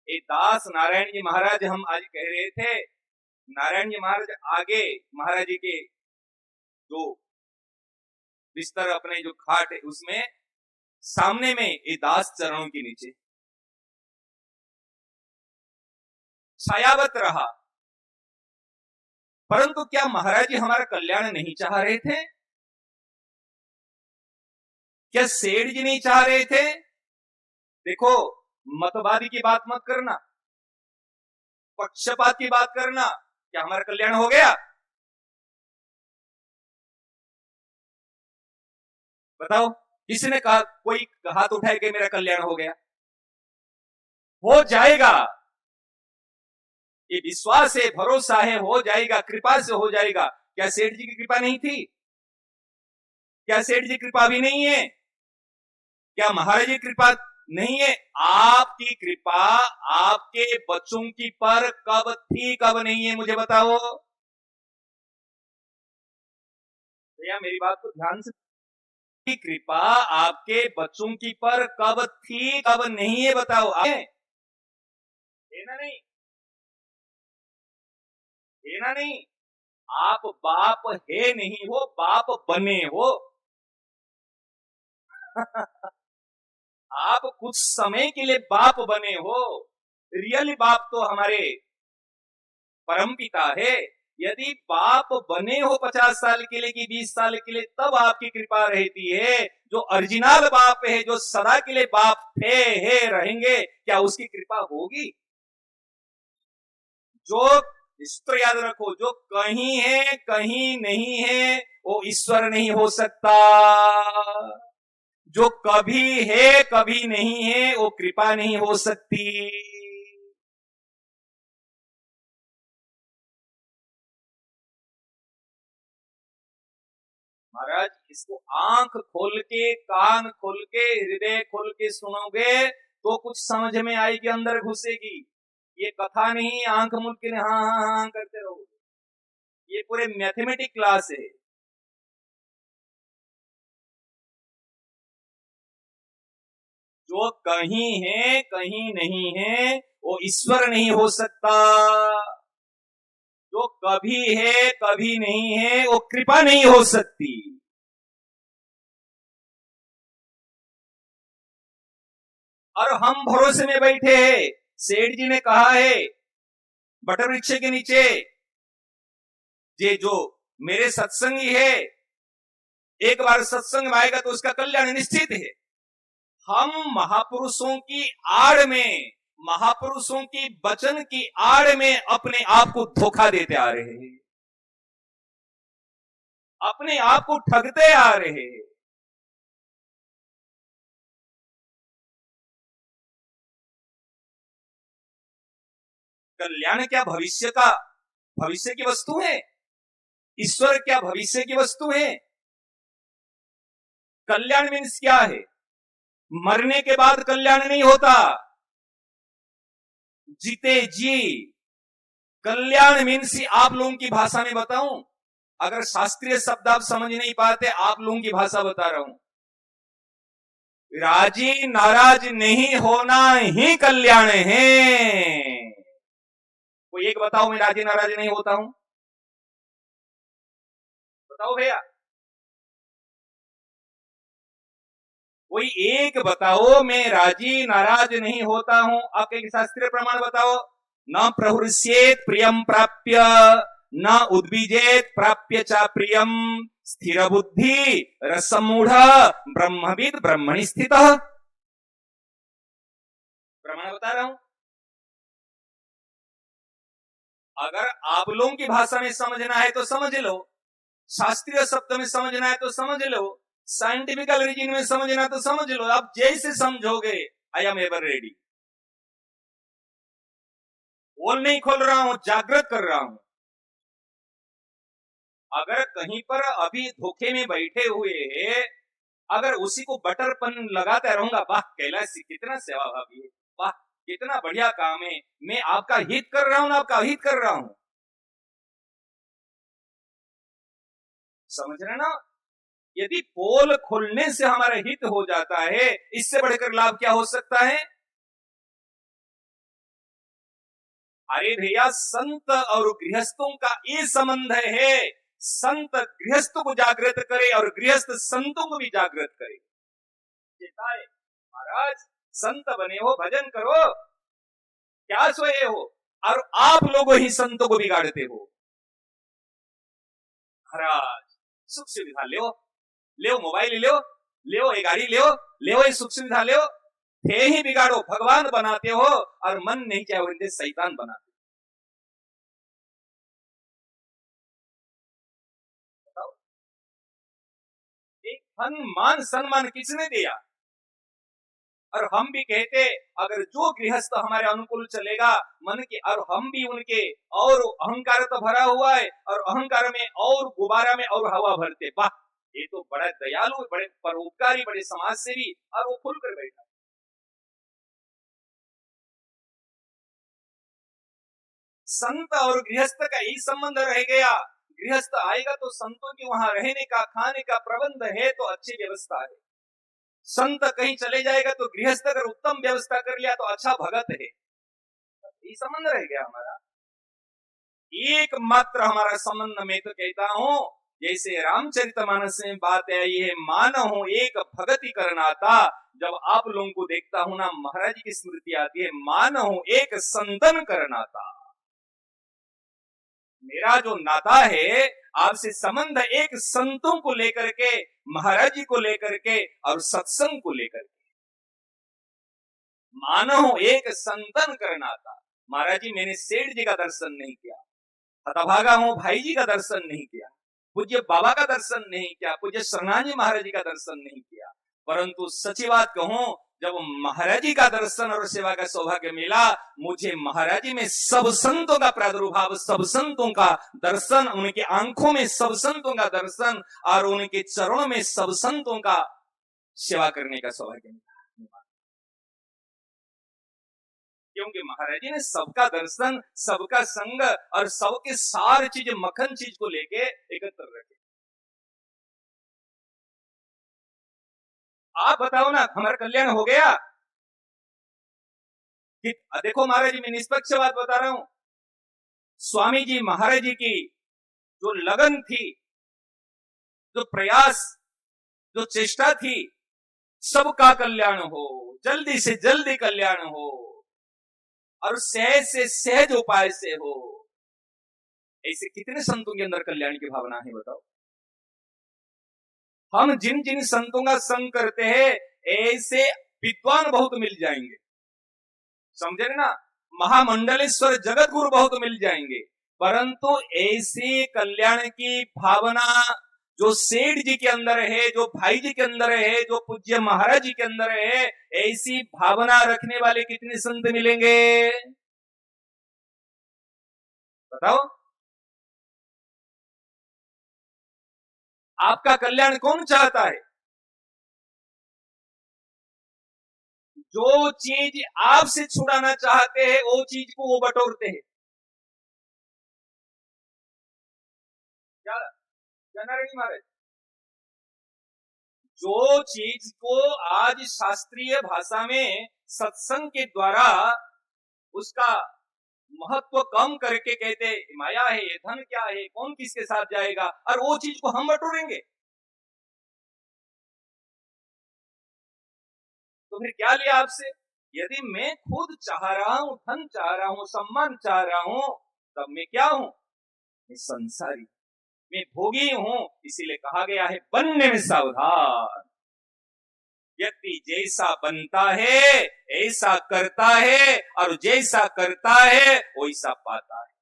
एक दास नारायण जी महाराज, हम आज कह रहे थे, नारायण जी महाराज आगे, महाराज जी के जो बिस्तर, अपने जो खाट है उसमें सामने में ये दास चरणों के नीचे छायावत रहा। परंतु क्या महाराज जी हमारा कल्याण नहीं चाह रहे थे? क्या सेठ जी नहीं चाह रहे थे? देखो, मतवादी की बात मत करना, पक्षपात की बात करना। क्या हमारा कल्याण हो गया? बताओ, किसी ने कहा, कोई हाथ उठाए कि मेरा कल्याण हो गया? हो जाएगा, ये विश्वास है, भरोसा है, हो जाएगा, कृपा से हो जाएगा। क्या सेठ जी की कृपा नहीं थी? क्या सेठ जी कृपा भी नहीं है? क्या महाराज जी कृपा नहीं है? आपकी कृपा आपके बच्चों की पर कब थी, कब नहीं है, मुझे बताओ भैया, मेरी बात को ध्यान से। की कृपा आपके बच्चों की पर कब थी, कब नहीं है, बताओ। है ना नहीं? है ना नहीं? आप बाप है नहीं हो, बाप बने हो। आप कुछ समय के लिए बाप बने हो, रियल बाप तो हमारे परमपिता है। यदि बाप बने हो 50 साल के लिए कि 20 साल के लिए, तब आपकी कृपा रहती है। जो ओरिजिनल बाप है, जो सदा के लिए बाप थे, है, रहेंगे, क्या उसकी कृपा होगी? जो, इसको याद रखो, जो कहीं है कहीं नहीं है वो ईश्वर नहीं हो सकता। जो कभी है कभी नहीं है वो कृपा नहीं हो सकती। महाराज, इसको आंख खोल के, कान खोल के, हृदय खोल के सुनोगे तो कुछ समझ में आएगी, अंदर घुसेगी। ये कथा नहीं आंख मूंद के हाँ हाँ हाँ करते रहोगे। ये पूरे मैथमेटिक क्लास है। जो कहीं है कहीं नहीं है वो ईश्वर नहीं हो सकता। जो कभी है कभी नहीं है वो कृपा नहीं हो सकती। और हम भरोसे में बैठे हैं। सेठ जी ने कहा है बटर वृक्ष के नीचे, ये जो मेरे सत्संगी है, एक बार सत्संग में आएगा तो उसका कल्याण निश्चित है। हम महापुरुषों की आड़ में, महापुरुषों की वचन की आड़ में अपने आप को धोखा देते आ रहे हैं, अपने आप को ठगते आ रहे हैं। कल्याण क्या भविष्य का, भविष्य की वस्तु है? ईश्वर क्या भविष्य की वस्तु है? कल्याण मीन्स क्या है? मरने के बाद कल्याण नहीं होता, जीते जी। कल्याण मीन्स आप लोगों की भाषा में बताऊं, अगर शास्त्रीय शब्द आप समझ नहीं पाते, आप लोगों की भाषा बता रहा हूं। राजी नाराज नहीं होना ही कल्याण है। कोई एक बताओ, मैं राजी नाराज नहीं होता हूं, बताओ भैया। कोई एक बताओ, मैं राजी नाराज नहीं होता हूं। आप एक शास्त्रीय प्रमाण बताओ। न प्रहृष्येत प्रियम प्राप्य, न उद्विजेत प्राप्य चा प्रियम, स्थिर बुद्धि रसमूढ़ ब्रह्मविद ब्रह्मणि स्थित। प्रमाण बता रहा हूं। अगर आप लोगों की भाषा में समझना है तो समझ लो, शास्त्रीय शब्द में समझना है तो समझ लो, साइंटिफिकल रीजन में समझना तो समझ लो। आप जैसे समझोगे, आई एम एवर रेडी। पोल नहीं खोल रहा हूं, जागृत कर रहा हूं। अगर कहीं पर अभी धोखे में बैठे हुए हैं, अगर उसी को बटरपन लगाता रहूंगा, वाह कैलाश कितना सेवा भावी है, वाह कितना बढ़िया काम है, मैं आपका हित कर रहा हूं ना, आपका हित कर रहा हूं, समझ रहे ना? यदि पोल खोलने से हमारा हित हो जाता है, इससे बढ़कर लाभ क्या हो सकता है? अरे भैया, संत और गृहस्थों का ये संबंध है। संत गृहस्थ को जागृत करे और गृहस्थ संतों को भी जागृत करे। महाराज, संत बने हो, भजन करो, क्या सोए हो? और आप लोग ही संतों को बिगाड़ते हो। महाराज, सुख सुविधा ले, ले मोबाइल ले, ले गाड़ी ले ये सुख सुविधा ले, थे ही बिगाड़ो, भगवान बनाते हो और मन नहीं चाहे शैतान बनाते। एक धन मान सम्मान किसने दिया? और हम भी कहते, अगर जो गृहस्थ हमारे अनुकूल चलेगा मन के, और हम भी उनके, और अहंकार तो भरा हुआ है, और अहंकार में और गुब्बारा में और हवा भरते, वाह ये तो बड़ा दयालु, बड़े परोपकारी, बड़े समाज सेवी, और वो खुलकर बैठा। संत और गृहस्थ का यही संबंध रह गया। गृहस्थ आएगा तो संतों की वहां रहने का, खाने का प्रबंध है तो अच्छी व्यवस्था है। संत कहीं चले जाएगा तो गृहस्थ अगर उत्तम व्यवस्था कर लिया तो अच्छा भगत है। ये संबंध रह गया हमारा। एकमात्र हमारा संबंध, मैं तो कहता हूं, जैसे रामचरितमानस में बात आई है, मानहु एक भगति करनाता। जब आप लोगों को देखता हूं ना, महाराज की स्मृति आती है, मानहु एक संतन करनाता। मेरा जो नाता है आपसे संबंध एक संतों को लेकर के, महाराज जी को लेकर के और सत्संग को लेकर के। मानो एक संतन कर नाता। महाराज जी मैंने सेठ जी का दर्शन नहीं किया, हतभागा हूं भाई जी का दर्शन नहीं किया, पूज्य बाबा का दर्शन नहीं किया, पूज्य शरणाजी महाराज जी का दर्शन नहीं किया, परंतु सच्ची बात कहूं, जब महाराज जी का दर्शन और सेवा का सौभाग्य मिला, मुझे महाराज जी में सब संतों का प्रादुर्भाव, सब संतों का दर्शन, उनके आंखों में सब संतों का दर्शन और उनके चरणों में सब संतों का सेवा करने का सौभाग्य मिला। क्योंकि महाराज जी ने सबका दर्शन, सबका संग और सबके सार चीज, मक्खन चीज को लेके एकत्र रखे। आप बताओ ना, हमारा कल्याण हो गया कि? देखो महाराज जी, मैं निष्पक्ष बात बता रहा हूं। स्वामी जी महाराज जी की जो लगन थी, जो प्रयास, जो चेष्टा थी, सबका कल्याण हो, जल्दी से जल्दी कल्याण हो और सहज से सहज उपाय से हो। ऐसे कितने संतों के अंदर कल्याण की भावना है बताओ? हम जिन जिन संतों का संग करते हैं, ऐसे विद्वान बहुत मिल जाएंगे, समझे ना? महामंडलेश्वर जगत गुरु बहुत मिल जाएंगे, परंतु ऐसे कल्याण की भावना जो सेठ जी के अंदर है, जो भाई जी के अंदर है, जो पूज्य महाराज जी के अंदर है, ऐसी भावना रखने वाले कितने संत मिलेंगे बताओ? आपका कल्याण कौन चाहता है? जो चीज आपसे छुड़ाना चाहते हैं, वो चीज को वो बटोरते हैं। क्या नारायणी महाराज, जो चीज को आज शास्त्रीय भाषा में सत्संग के द्वारा उसका महत्व कम करके कहते माया है, ये धन क्या है, कौन किसके साथ जाएगा, और वो चीज को हम बटोरेंगे, तो फिर क्या लिया आपसे? यदि मैं खुद चाह रहा हूं, धन चाह रहा हूं, सम्मान चाह रहा हूं, तब मैं क्या हूं? मैं संसारी, मैं भोगी हूं। इसीलिए कहा गया है बनने में सावधान। व्यक्ति जैसा बनता है ऐसा करता है, और जैसा करता है वैसा पाता है।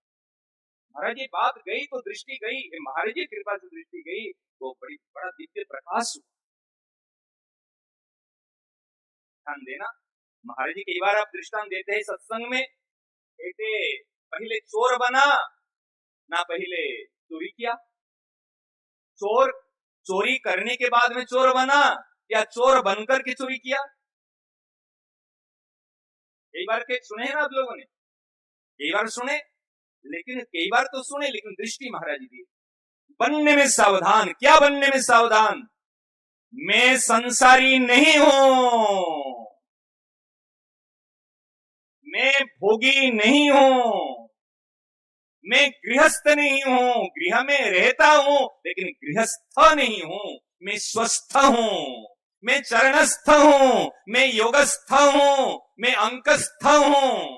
महाराज जी बात गई तो दृष्टि गई, महाराज जी कृपा से दृष्टि गई तो बड़ा दिव्य प्रकाश हुआ। ध्यान देना, महाराज जी कई बार आप दृष्टांत देते हैं सत्संग में, कहते पहले चोर बना ना, पहले चोरी किया। चोरी करने के बाद में चोर बना या चोर बनकर के चोरी किया? कई बार के सुने हैं ना आप लोगों ने, कई बार सुने, लेकिन कई बार तो सुने, लेकिन दृष्टि महाराज जी दी। बनने में सावधान। क्या बनने में सावधान? मैं संसारी नहीं हूं, मैं भोगी नहीं हूं, मैं गृहस्थ नहीं हूं, गृह में रहता हूं लेकिन गृहस्थ नहीं हूं, मैं स्वस्थ हूं, मैं चरणस्थ हूं, मैं योगस्थ हूं, मैं अंकस्थ हूं।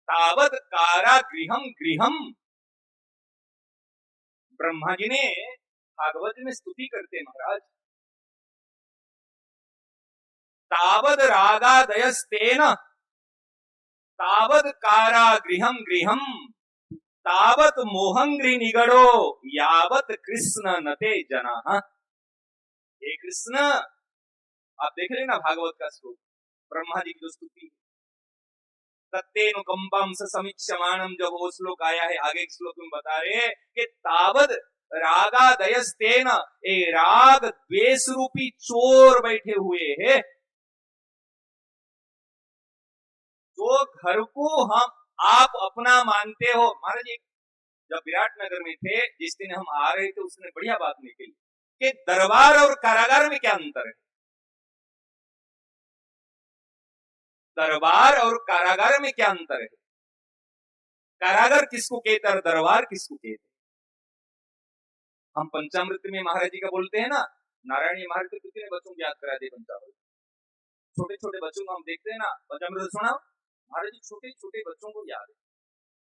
तावत कारागृहम गृहम, ब्रह्मा जी ने भागवत में स्तुति करते महाराज, तावद रागादयस्तेन तावद कारागृहम गृहम तावत मोहंग्रि निगड़ो यावत कृष्ण नते जना। हे कृष्ण, आप देख लेना भागवत का श्लोक, ब्रह्मा जी की जो स्तुति, तत्तेनुकंपम समीक्षमाणम, जब वो श्लोक आया है, आगे के श्लोक में बता रहे कि तावद रागादयस्तेन, ए राग द्वेष रूपी चोर बैठे हुए हैं, जो घर को हम आप अपना मानते हो। महाराज जी जब विराटनगर में थे, जिस दिन हम आ रहे थे, उसने बढ़िया बात निकली कि दरबार और कारागार में क्या अंतर है। दरबार और कारागार में क्या अंतर है? कारागार किसको कहते हैं और दरबार किसको कहते हैं? हम पंचामृत में महाराज जी का बोलते हैं ना, नारायणी महाराज तो कितने बच्चों को याद करा दे पंचामृत, छोटे छोटे बच्चों को हम देखते हैं ना, वचनामृत सुना, महाराज जी छोटे छोटे बच्चों को याद है।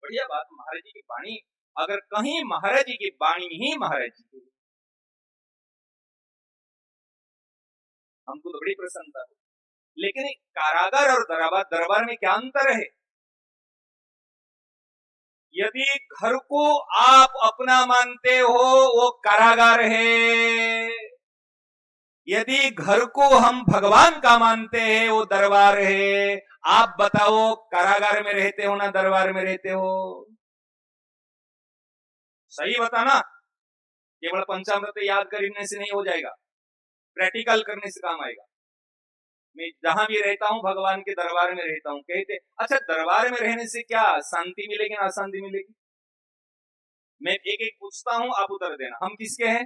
बढ़िया बात, महाराज जी की वाणी, अगर कहीं महाराज जी की वाणी ही महाराज जी की, हमको तो बड़ी प्रसन्नता हो। लेकिन कारागार और दरबार में क्या अंतर है? यदि घर को आप अपना मानते हो वो कारागार है, यदि घर को हम भगवान का मानते हैं वो दरबार है। आप बताओ, कारागार में रहते हो ना दरबार में रहते हो? सही बताना। केवल पंचामृत याद करने से नहीं हो जाएगा, प्रैक्टिकल करने से काम आएगा। मैं जहां भी रहता हूं भगवान के दरबार में रहता हूं। कहते अच्छा, दरबार में रहने से क्या शांति मिलेगी ना अशांति मिलेगी? मैं एक एक पूछता हूं, आप उत्तर देना। हम किसके हैं?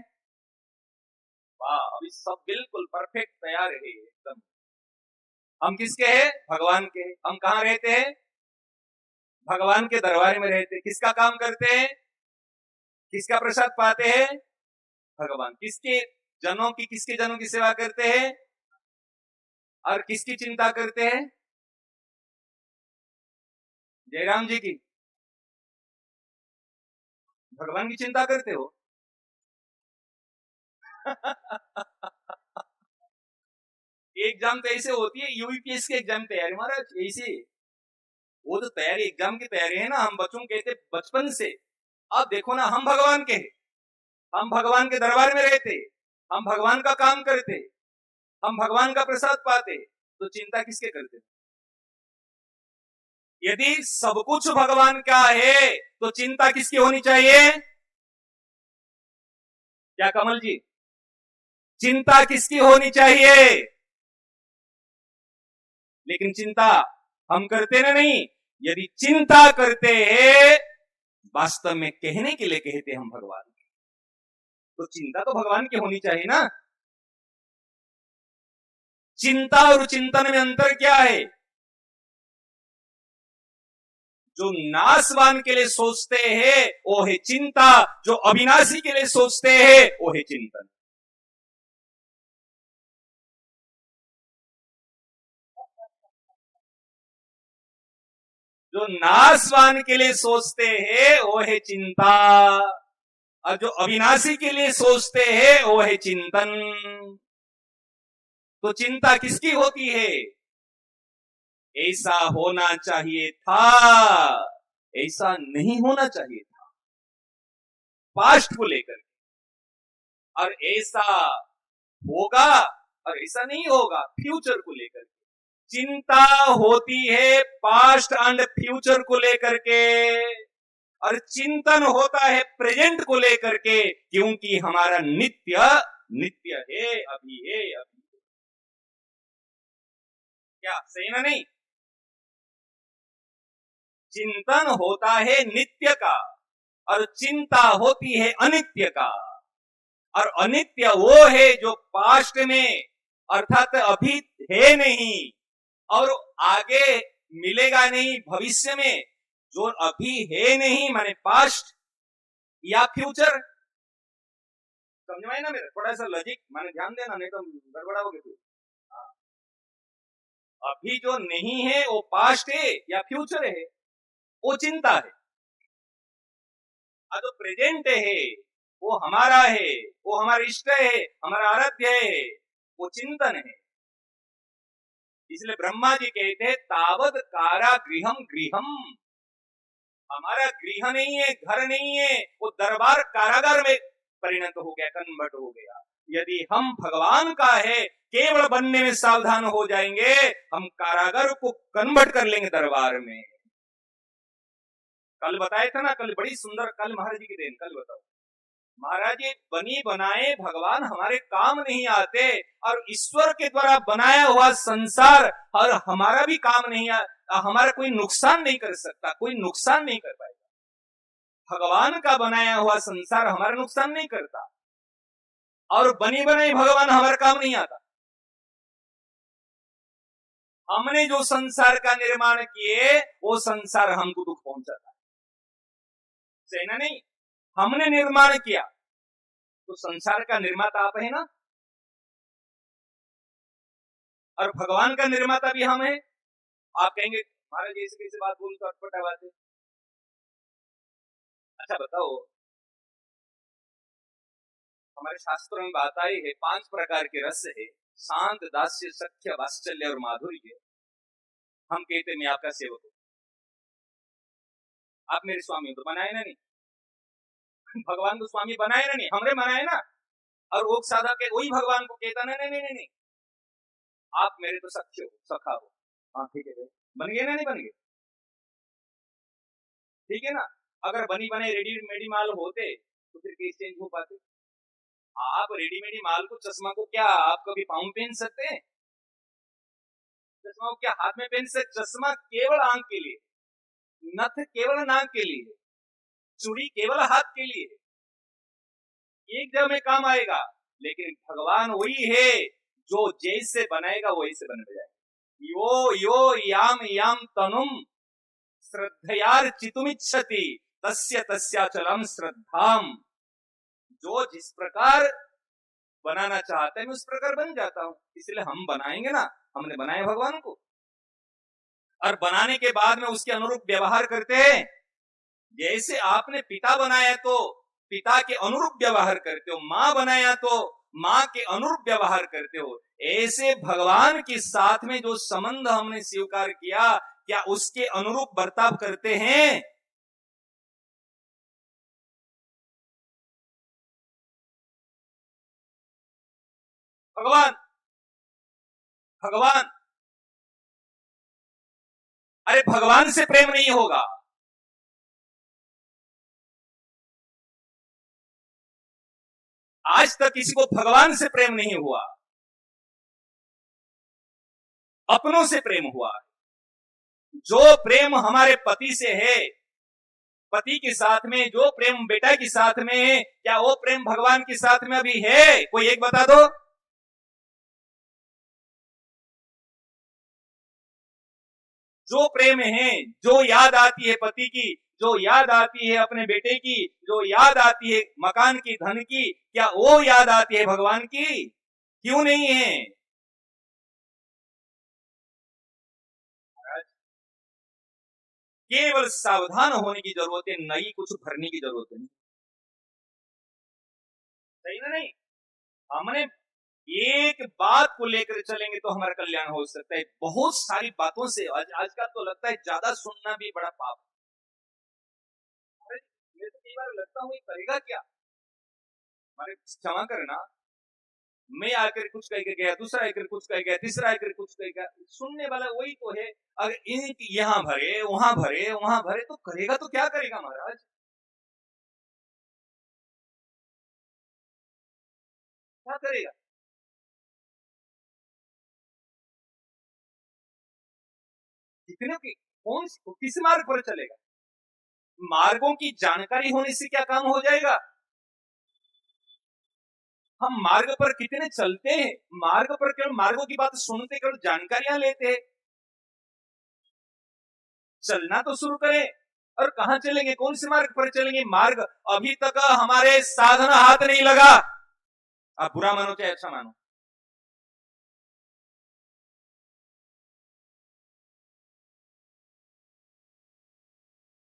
वाह, अभी सब बिल्कुल परफेक्ट तैयार है एकदम। हम किसके हैं? भगवान के। हम कहाँ रहते हैं? भगवान के दरबार में रहते हैं। किसका काम करते हैं? किसका प्रसाद पाते हैं? भगवान। किसके जनों की सेवा करते हैं और किसकी चिंता करते हैं? जयराम जी की। भगवान की चिंता करते हो? एग्जाम तो ऐसे होती है, यूपीएस की एग्जाम तैयारी महाराज ऐसे। वो तो तैयारी, एग्जाम की तैयारी है ना, हम बच्चों कहते बचपन से। अब देखो ना, हम भगवान के हैं, हम भगवान के दरबार में रहते, हम भगवान का काम करते, हम भगवान का प्रसाद पाते, तो चिंता किसके करते? यदि सब कुछ भगवान का है तो चिंता किसकी होनी चाहिए? क्या कमल जी, चिंता किसकी होनी चाहिए? लेकिन चिंता हम करते ना नहीं। यदि चिंता करते हैं, वास्तव में कहने के लिए कहते हम भगवान, तो चिंता तो भगवान की होनी चाहिए ना। चिंता और चिंतन में अंतर क्या है? जो नाशवान के लिए सोचते हैं वो है चिंता, जो अविनाशी के लिए सोचते हैं वो है चिंतन। जो नाशवान के लिए सोचते हैं वो है चिंता, और जो अविनाशी के लिए सोचते हैं वो है चिंतन। तो चिंता किसकी होती है? ऐसा होना चाहिए था, ऐसा नहीं होना चाहिए था, पास्ट को लेकर, और ऐसा होगा और ऐसा नहीं होगा फ्यूचर को लेकर। चिंता होती है पास्ट एंड फ्यूचर को लेकर के, और चिंतन होता है प्रेजेंट को लेकर के, क्योंकि हमारा नित्य नित्य है, अभी है, अभी है। क्या सही ना? नहीं, चिंतन होता है नित्य का और चिंता होती है अनित्य का। और अनित्य वो है जो पास्ट में, अर्थात अभी है नहीं और आगे मिलेगा नहीं भविष्य में। जो अभी है नहीं माने पास्ट या फ्यूचर। समझ में आई ना? मेरा थोड़ा सा लॉजिक माने ध्यान देना, नहीं तो गड़बड़ाओगे फिर। अभी जो नहीं है वो पास्ट है या फ्यूचर है, वो चिंता है। जो प्रेजेंट है वो हमारा है, वो हमारा इष्ट है, हमारा आराध्य है, वो चिंतन है। इसलिए ब्रह्मा जी कहते हैं तावद कारागृहम गृहम। हमारा गृह नहीं है, घर नहीं है, वो दरबार कारागार में परिणत हो गया, कन्वर्ट हो गया। यदि हम भगवान का है केवल बनने में सावधान हो जाएंगे, हम कारागार को कन्वर्ट कर लेंगे दरबार में। कल बताया था ना, कल बड़ी सुंदर, कल महाराज जी की देन, कल बताओ। महाराज जी बनी बनाए भगवान हमारे काम नहीं आते, और ईश्वर के द्वारा बनाया हुआ संसार और हमारा भी काम नहीं हमारा कोई नुकसान नहीं कर सकता, कोई नुकसान नहीं कर पाएगा। भगवान का बनाया हुआ संसार हमारा नुकसान नहीं करता, और बनी बनाई भगवान हमारा काम नहीं आता। हमने जो संसार का निर्माण किए वो संसार हमको दुख पहुंचाता है, सही ना? नहीं, हमने निर्माण किया तो संसार का निर्माता आप है ना। और भगवान का निर्माता भी हम है। आप कहेंगे महाराज ऐसे कैसे बात बोल तो अटपटा बात है। अच्छा बताओ, हमारे शास्त्रों में बात आई है 5 प्रकार के रस है, शांत, दास्य, सख्य, वात्सल्य और माधुर्य। हम कहते मैं आपका सेवक हूं, आप मेरे स्वामी हो, तो बनाए ना नहीं? भगवान को स्वामी बनाए ना नहीं? हमने बनाए ना। और वो साधा के वही भगवान को कहता नहीं नहीं नहीं नहीं, आप मेरे तो सख्य हो, सखा हो। हाँ ठीक है, बन गए ना, नहीं बन गए? ठीक है ना। अगर बनी बने रेडीमेडी माल होते तो फिर केस चेंज हो पाते। आप रेडीमेडी माल को, चश्मा को क्या आप कभी पाँव में पहन सकते हैं? चश्मा को क्या हाथ में पहन सकते? चश्मा केवल आंख के लिए, नथ केवल नाक के लिए, चूड़ी केवल हाथ के लिए, एक जगह में काम आएगा। लेकिन भगवान वही है जो जैसे बनाएगा वही से बन जाएगा। यो यो याम याम तनुम श्रद्धयार्चितुमिच्छति तस्य तस्याचलम श्रद्धाम। जो जिस प्रकार बनाना चाहता है मैं उस प्रकार बन जाता हूं। इसलिए हम बनाएंगे ना, हमने बनाया भगवान को, और बनाने के बाद में उसके अनुरूप व्यवहार करते हैं। जैसे आपने पिता बनाया तो पिता के अनुरूप व्यवहार करते हो, मां बनाया तो मां के अनुरूप व्यवहार करते हो। ऐसे भगवान के साथ में जो संबंध हमने स्वीकार किया, क्या उसके अनुरूप बर्ताव करते हैं? भगवान भगवान अरे भगवान से प्रेम नहीं होगा। आज तक किसी को भगवान से प्रेम नहीं हुआ, अपनों से प्रेम हुआ। जो प्रेम हमारे पति से है, पति के साथ में जो प्रेम बेटा के साथ में है, क्या वो प्रेम भगवान के साथ में अभी है? कोई एक बता दो। जो प्रेम है, जो याद आती है पति की, जो याद आती है अपने बेटे की, जो याद आती है मकान की, धन की, क्या वो याद आती है भगवान की? क्यों नहीं है? केवल सावधान होने की जरूरत है, नई कुछ भरने की जरूरत नहीं। सही ना? नहीं, हमने एक बात को लेकर चलेंगे तो हमारा कल्याण हो सकता है। बहुत सारी बातों से आजकल तो लगता है ज्यादा सुनना भी बड़ा पाप है। मेरे तो कई बार लगता हूँ ये करेगा क्या, हमारे क्षमा करना। मैं आकर कुछ कह के गया, दूसरा आकर कुछ कह गया, तीसरा आकर कुछ कह गया, सुनने वाला वही तो है। अगर इन यहाँ भरे वहां भरे वहां भरे तो करेगा तो क्या करेगा महाराज? क्या करेगा? कितने की कौन किस मार्ग पर चलेगा? मार्गों की जानकारी होने से क्या काम हो जाएगा? हम मार्ग पर कितने चलते हैं, मार्ग पर केवल मार्गों की बात सुनते, केवल जानकारियां लेते हैं। चलना तो शुरू करें। और कहां चलेंगे, कौन से मार्ग पर चलेंगे? मार्ग अभी तक हमारे साधन हाथ नहीं लगा। आप बुरा मानो चाहे अच्छा मानो,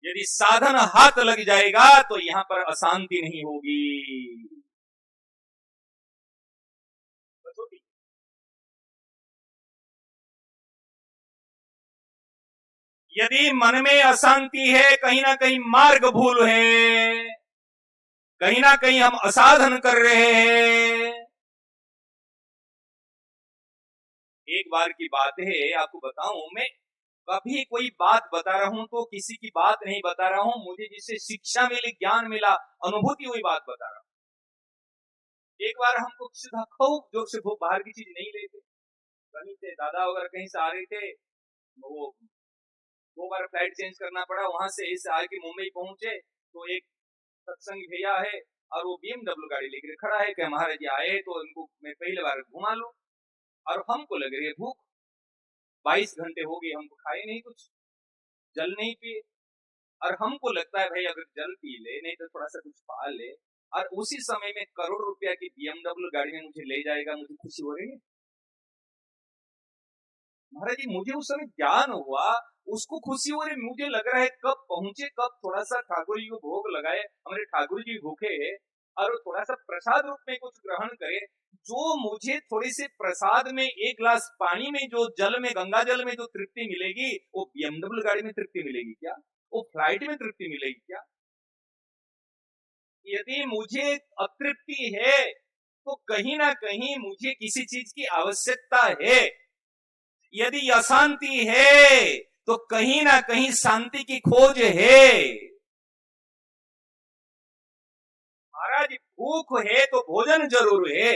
यदि साधन हाथ लग जाएगा तो यहां पर अशांति नहीं होगी। यदि मन में अशांति है, कहीं ना कहीं मार्ग भूल है, कहीं ना कहीं हम असाधन कर रहे हैं। एक बार की बात है, आपको बताऊं, मैं कभी कोई बात बता रहा हूं तो किसी की बात नहीं बता रहा हूं, मुझे जिससे शिक्षा मिली, ज्ञान मिला, अनुभूति हुई बात बता रहा हूं। एक बार हमको सीधा खूब जोर से भूख, बाहर की चीज नहीं लेते, कहीं से दादा वगैरह कहीं से आ रहे थे, वो 2 बार फ्लाइट चेंज करना पड़ा, वहां से इस आके मुंबई पहुंचे तो एक सत्संग भैया है और वो BMW गाड़ी लेकर खड़ा है कि महाराज जी आए तो उनको मैं पहले बार घुमा लूं। और हमको लग रही है भूख, 22 घंटे हो गए हमको खाए नहीं कुछ, जल नहीं पिए। और हमको लगता है भाई अगर जल पी ले, नहीं तो थोड़ा सा कुछ पा ले, और उसी समय में करोड़ रुपया की BMW गाड़ी में मुझे ले जाएगा, मुझे खुशी हो रही है। महाराज जी मुझे उस समय ज्ञान हुआ, उसको खुशी हो रही, मुझे लग रहा है कब पहुंचे, कब थोड़ा सा ठाकुर जी को भोग लगाए, हमारे ठाकुर जी भूखे है और थोड़ा सा प्रसाद रूप में कुछ ग्रहण करे। जो मुझे थोड़ी सी प्रसाद में एक गिलास पानी में, जो जल में, गंगा जल में जो तृप्ति मिलेगी, वो BMW गाड़ी में तृप्ति मिलेगी क्या? वो फ्लाइट में तृप्ति मिलेगी क्या? यदि मुझे अतृप्ति है तो कहीं ना कहीं मुझे किसी चीज की आवश्यकता है। यदि अशांति है तो कहीं ना कहीं शांति की खोज है। महाराज भूख है तो भोजन जरूर है,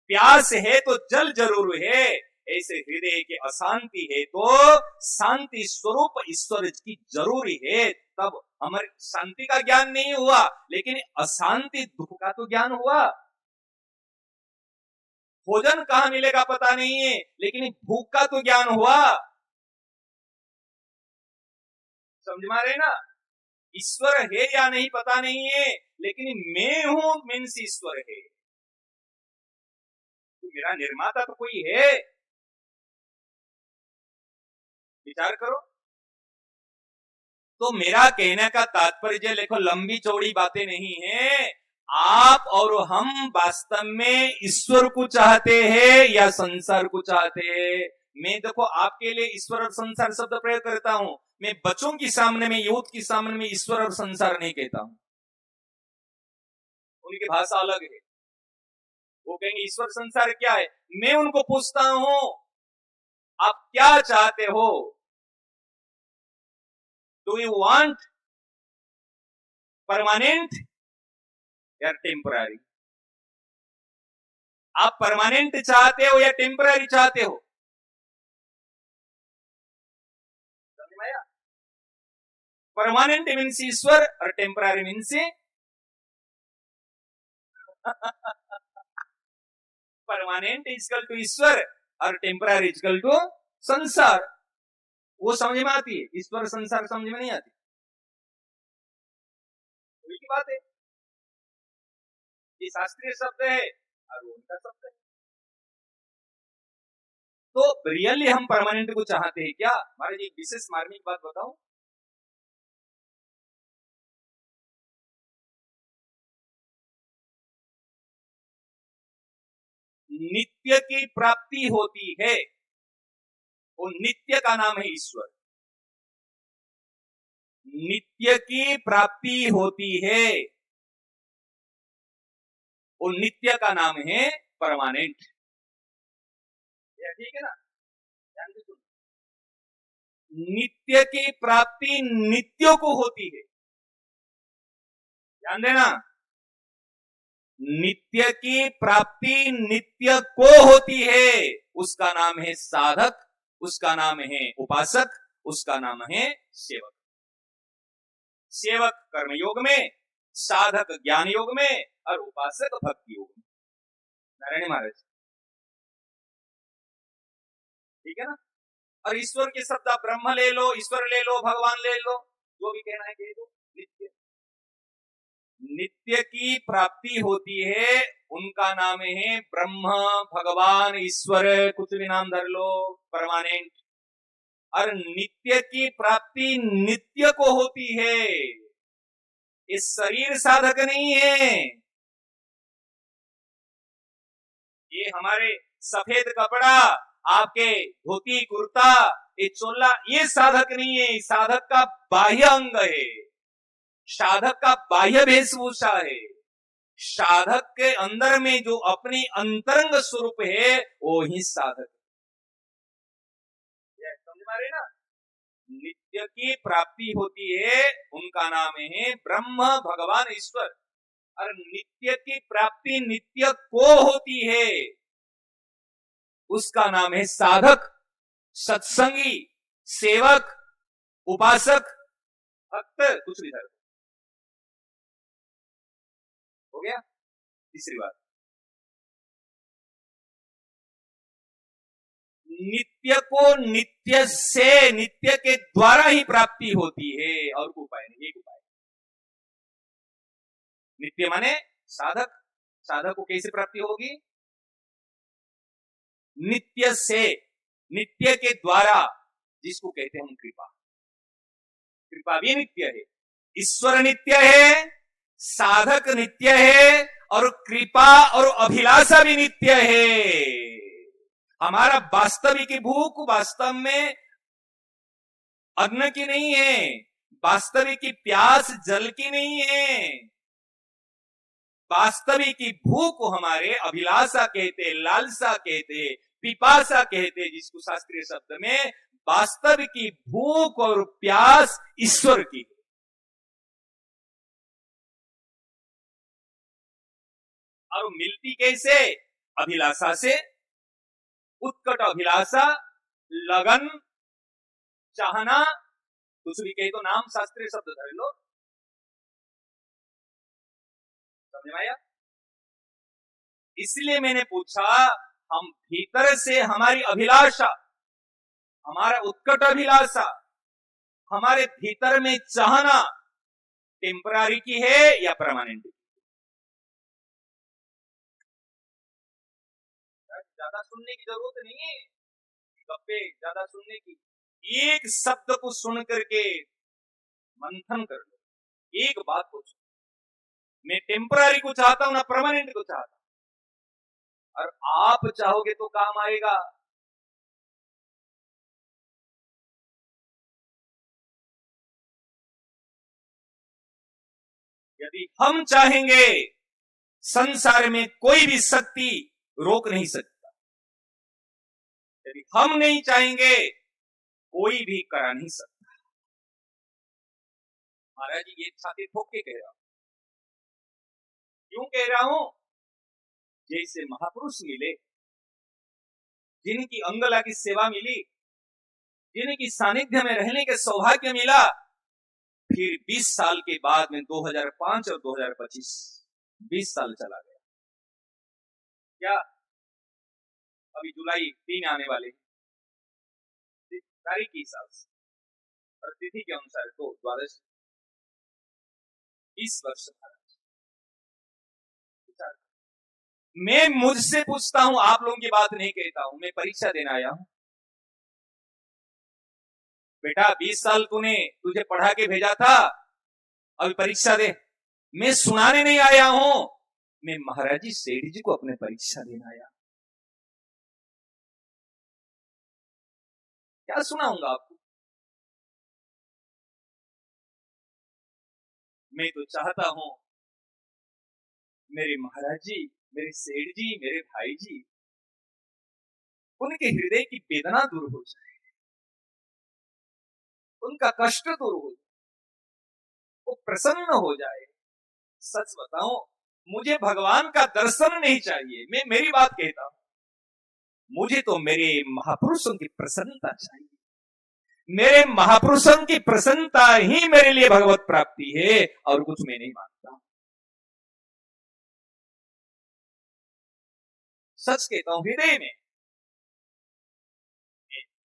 प्यास है तो जल जरूर है, ऐसे हृदय की अशांति है तो शांति स्वरूप ईश्वर की जरूरी है। तब हमारी शांति का ज्ञान नहीं हुआ, लेकिन अशांति दुख का तो ज्ञान हुआ। भोजन कहां मिलेगा पता नहीं है, लेकिन भूख का तो ज्ञान हुआ। समझ में आ रहे ना? ईश्वर है या नहीं पता नहीं है, लेकिन मैं हूं मीन्स ईश्वर है। तो मेरा निर्माता तो कोई है, विचार करो। तो मेरा कहने का तात्पर्य देखो, लंबी चौड़ी बातें नहीं है। आप और हम वास्तव में ईश्वर को चाहते हैं या संसार को चाहते हैं? मैं देखो आपके लिए ईश्वर और संसार शब्द प्रयोग करता हूं। मैं बच्चों के सामने में, यूथ के सामने में ईश्वर और संसार नहीं कहता हूं, उनकी भाषा अलग है। वो कहेंगे ईश्वर संसार क्या है। मैं उनको पूछता हूं आप क्या चाहते हो? डू यू वांट परमानेंट या टेम्पररी? आप परमानेंट चाहते हो या टेम्पररी चाहते हो? समझ में आया? परमानेंट मीन्स ईश्वर और temporary means permanent is equal to ईश्वर और टेम्पररी इजकल टू संसार। वो समझ में आती है, ईश्वर संसार समझ में नहीं आती। वही की बात है, ये शास्त्रीय शब्द है और वो उनका शब्द है। तो रियली हम परमानेंट को चाहते हैं क्या? महाराज एक विशेष मार्मिक बात बताऊं। नित्य की प्राप्ति होती है, वो नित्य का नाम है ईश्वर। नित्य की प्राप्ति होती है, वो नित्य का नाम है परमानेंट। ठीक है ना? ध्यान से सुनो, नित्य की प्राप्ति नित्यों को होती है। ध्यान देना, नित्य की प्राप्ति नित्य को होती है। उसका नाम है साधक, उसका नाम है उपासक, उसका नाम है सेवक। सेवक कर्म योग में, साधक ज्ञान योग में और उपासक भक्ति योग में। नारायण महाराज, ठीक है ना? और ईश्वर के शब्द आप ब्रह्म ले लो, ईश्वर ले लो, भगवान ले लो, जो भी कहना है कह दो। नित्य, नित्य की प्राप्ति होती है, उनका नाम है ब्रह्म, भगवान, ईश्वर, कुछ भी नाम धर लो, परमानेंट। और नित्य की प्राप्ति नित्य को होती है। इस शरीर साधक नहीं है। ये हमारे सफेद कपड़ा, आपके धोती कुर्ता, ये चोला, ये साधक नहीं है। साधक का बाह्य अंग है, साधक का बाह्य वेशभूषा है। साधक के अंदर में जो अपनी अंतरंग स्वरूप है, वो ही साधक है। समझ में आ रही ना? नित्य की प्राप्ति होती है, उनका नाम है ब्रह्म, भगवान, ईश्वर। और नित्य की प्राप्ति नित्य को होती है, उसका नाम है साधक, सत्संगी, सेवक, उपासक, भक्त, कुछ भी धर्म। हो गया? तीसरी बात, नित्य को नित्य से, नित्य के द्वारा ही प्राप्ति होती है, और कोई उपाय नहीं, एक उपाय। नित्य माने साधक, साधक को कैसे प्राप्ति होगी? नित्य से। नित्य के द्वारा, जिसको कहते हैं हम कृपा। कृपा भी नित्य है, ईश्वर नित्य है, साधक नित्य है, और कृपा और अभिलाषा भी नित्य है। हमारा वास्तविक भूख वास्तव में अन्न की नहीं है, वास्तविक की प्यास जल की नहीं है, वास्तविक की भूख हमारे अभिलाषा कहते, लालसा कहते, पिपासा कहते, जिसको शास्त्रीय शब्द में वास्तविक की भूख और प्यास ईश्वर की। और मिलती कैसे? अभिलाषा से, उत्कट अभिलाषा, लगन, चाहना, कुछ भी कहे तो नाम शास्त्रीय शब्द धर लो, समझ में आया? इसलिए मैंने पूछा, हम भीतर से हमारी अभिलाषा, हमारा उत्कट अभिलाषा, हमारे भीतर में चाहना टेम्पररी की है या परमानेंट की? ज्यादा सुनने की जरूरत नहीं है, गप्पे ज्यादा सुनने की। एक शब्द को सुन करके मंथन कर लो, एक बात को सुन, मैं टेम्पररी को चाहता हूं ना परमानेंट को चाहता हूं, और आप चाहोगे तो काम आएगा। यदि हम चाहेंगे, संसार में कोई भी शक्ति रोक नहीं सकता। यदि हम नहीं चाहेंगे, कोई भी करा नहीं सकता। महाराज जी ये छाती ठोक के कह रहा हूं। क्यों कह रहा हूं? जैसे महापुरुष मिले, जिनकी अंगला की सेवा मिली, जिनकी सानिध्य में रहने के सौभाग्य मिला, फिर 20 साल के बाद में 2005 और 2025 20 साल चला गया। क्या अभी जुलाई 3 आने वाले तारीख के हिसाब से और तिथि के अनुसार तो द्वादश 20 वर्ष। मैं मुझसे पूछता हूं, आप लोगों की बात नहीं कहता हूं, मैं परीक्षा देने आया हूं। बेटा 20 साल तुझे पढ़ा के भेजा था, अभी परीक्षा दे। मैं सुनाने नहीं आया हूं, मैं महाराज जी सेठ जी को अपने परीक्षा देने आया। क्या सुनाऊंगा आपको? मैं तो चाहता हूं मेरे महाराज जी, मेरे सेठ जी, मेरे भाई जी, उनके हृदय की वेदना दूर हो जाए, उनका कष्ट दूर हो जाए, वो प्रसन्न हो जाए। सच बताऊं, मुझे भगवान का दर्शन नहीं चाहिए, मैं मेरी बात कहता हूं, मुझे तो मेरे महापुरुषों की प्रसन्नता चाहिए। मेरे महापुरुषों की प्रसन्नता ही मेरे लिए भगवत प्राप्ति है, और कुछ मैं नहीं मानता। सच कहता हूं, हृदय में।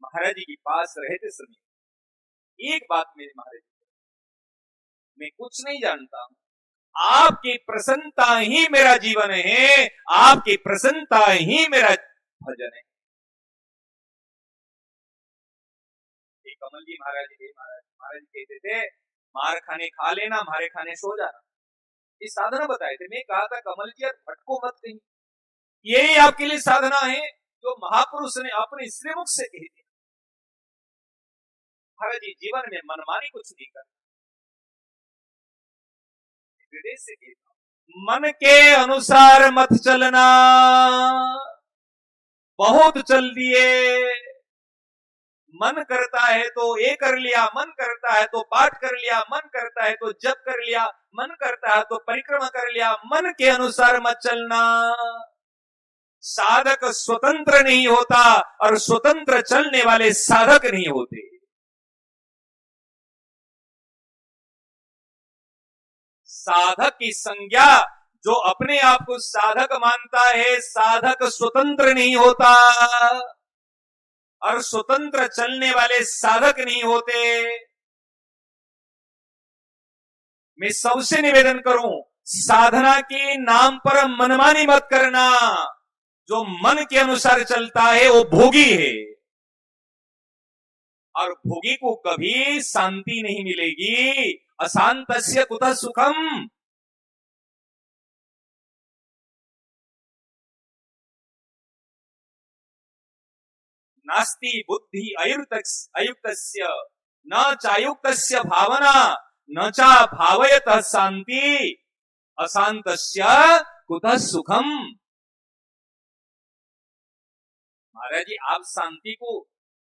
महाराज जी के पास रहते समय एक बात मेरे महाराज जी, मैं कुछ नहीं जानता हूं, आपकी प्रसन्नता ही मेरा जीवन है, आपकी प्रसन्नता ही मेरा भजन है। कमल जी महाराज जी महाराज कहते थे, मार खाने खा लेना, मारे खाने सो जाना, ये साधना बताए थे। मैं कहा था कमल जी यार भटको मत कहीं, यही आपके लिए साधना है जो महापुरुष ने अपने श्रीमुख से कही थी। महाराज जी जीवन में मनमानी कुछ नहीं करना, हृदय से कहता, मन के अनुसार मत चलना। बहुत चल दिए, मन करता है तो ये कर लिया, मन करता है तो पाठ कर लिया, मन करता है तो जप कर लिया, मन करता है तो परिक्रमा कर लिया, मन के अनुसार मत चलना। साधक स्वतंत्र नहीं होता, और स्वतंत्र चलने वाले साधक नहीं होते। साधक की संज्ञा, जो अपने आप को साधक मानता है, साधक स्वतंत्र नहीं होता, और स्वतंत्र चलने वाले साधक नहीं होते। मैं सबसे निवेदन करूं, साधना के नाम पर मनमानी मत करना। जो मन के अनुसार चलता है वो भोगी है, और भोगी को कभी शांति नहीं मिलेगी। अशांतस्य कुतः सुखम। नास्ति बुद्धि अयुक्तस्य न चायुक्तस्य भावना न चा भावयतः शांति अशांतस्य कुतः सुखम। महाराज जी, आप शांति को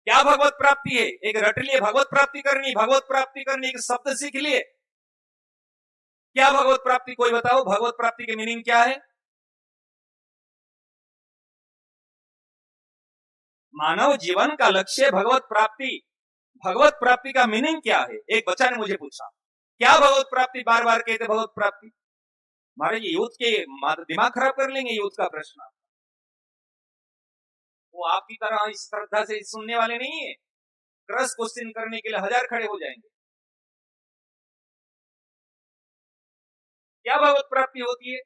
क्या भगवत प्राप्ति है? एक रट लिए भगवत प्राप्ति करनी, भगवत प्राप्ति करनी, एक शब्द सीख लिए। क्या भगवत प्राप्ति, कोई बताओ भगवत प्राप्ति के मीनिंग क्या है? मानव जीवन का लक्ष्य भगवत प्राप्ति। भगवत प्राप्ति का मीनिंग क्या है? एक बच्चा ने मुझे पूछा, क्या भगवत प्राप्ति? बार बार कहते भगवत प्राप्ति। महाराज यूथ के दिमाग खराब कर लेंगे। यूथ का प्रश्न, वो आपकी तरह इस श्रद्धा से सुनने वाले नहीं है। क्रॉस क्वेश्चन करने के लिए 1000 खड़े हो जाएंगे। क्या भगवत प्राप्ति होती है?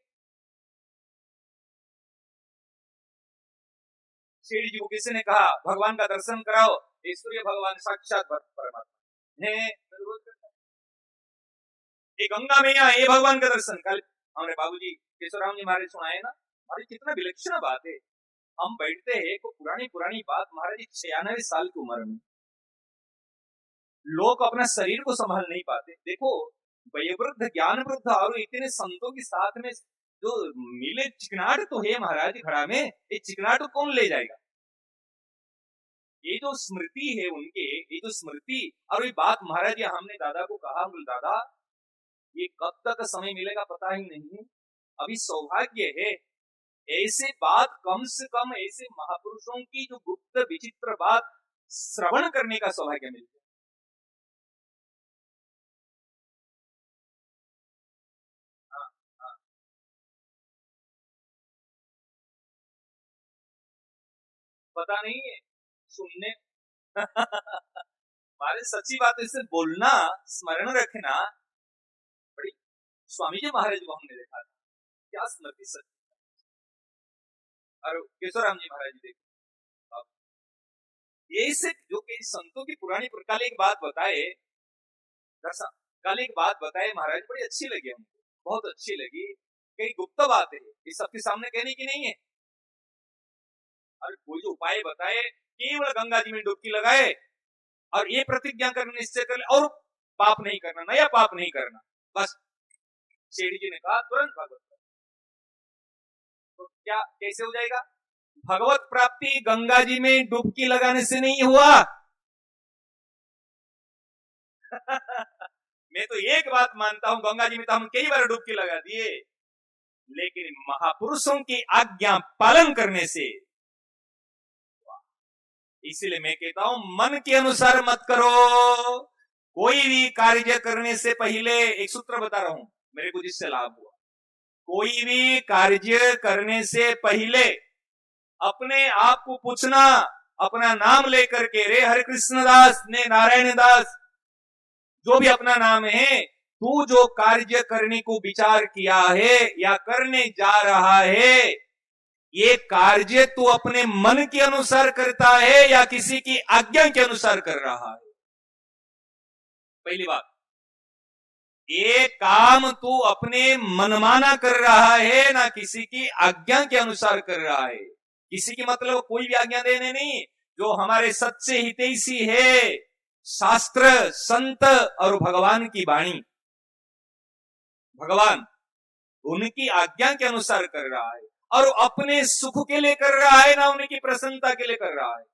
शेठी जी को किसी ने कहा भगवान का दर्शन कराओ, ईश्वरीय भगवान साक्षात परमात्मा है। ये गंगा मैया, ये भगवान का दर्शन। कल हमारे बाबूजी केशवराम जी महाराज सुनाए ना, महाराज कितना विलक्षण बात है। हम बैठते हैं को पुरानी पुरानी बात, महाराज 96 साल की उम्र में लोग अपना शरीर को संभाल नहीं पाते। देखो वयोवृद्ध, ज्ञान वृद्ध और इतने संतों के साथ में जो मिले चिकनाट तो है महाराज घड़ा में, ये चिकनाट को कौन ले जाएगा? ये जो स्मृति है उनके, ये जो स्मृति और ये बात महाराज हमने दादा को कहा, दादा ये कब तक समय मिलेगा पता ही नहीं। अभी सौभाग्य है ऐसे बात, कम से कम ऐसे महापुरुषों की जो गुप्त विचित्र बात श्रवण करने का सौभाग्य मिलता है। पता नहीं है सुनने हमारे सच्ची बात इसे बोलना, स्मरण रखना बड़ी। स्वामी जी महाराज को हमने देखा था, क्या स्मृति सच्ची। और केशवराम जी महाराज जी देखो, यही से जो कि संतों की पुरानी कल एक बात बताए, कल एक बात बताए महाराज, बड़ी अच्छी लगी हमको, बहुत अच्छी लगी। कई गुप्त बात है, इस सबके सामने कहने की नहीं है। और कोई जो उपाय बताए, केवल गंगा जी में डुबकी लगाए और ये प्रतिज्ञा करने, निश्चय कर ले और पाप नहीं करना, नया पाप नहीं करना, बस। शेठी जी ने कहा तुरंत भगवत। तो क्या कैसे हो जाएगा? भगवत प्राप्ति गंगा जी में डुबकी लगाने से नहीं हुआ। मैं तो एक बात मानता हूं, गंगा जी में तो हम कई बार डुबकी लगा दिए, लेकिन महापुरुषों की आज्ञा पालन करने से। इसलिए मैं कहता हूं मन के अनुसार मत करो। कोई भी कार्य करने से पहले, एक सूत्र बता रहा हूं मेरे को जिससे लाभ हुआ, कोई भी कार्य करने से पहले अपने आप को पूछना, अपना नाम लेकर के, रे हरे कृष्ण दास ने नारायण दास, जो भी अपना नाम है, तू जो कार्य करने को विचार किया है या करने जा रहा है, ये कार्य तू अपने मन के अनुसार करता है या किसी की आज्ञा के अनुसार कर रहा है? पहली बात, ये काम तू अपने मनमाना कर रहा है ना किसी की आज्ञा के अनुसार कर रहा है। किसी की मतलब कोई भी आज्ञा देने नहीं, जो हमारे सच्चे हितैषी है, शास्त्र, संत और भगवान की वाणी, भगवान उनकी आज्ञा के अनुसार कर रहा है और अपने सुख के लिए कर रहा है ना उनकी प्रसन्नता के लिए कर रहा है।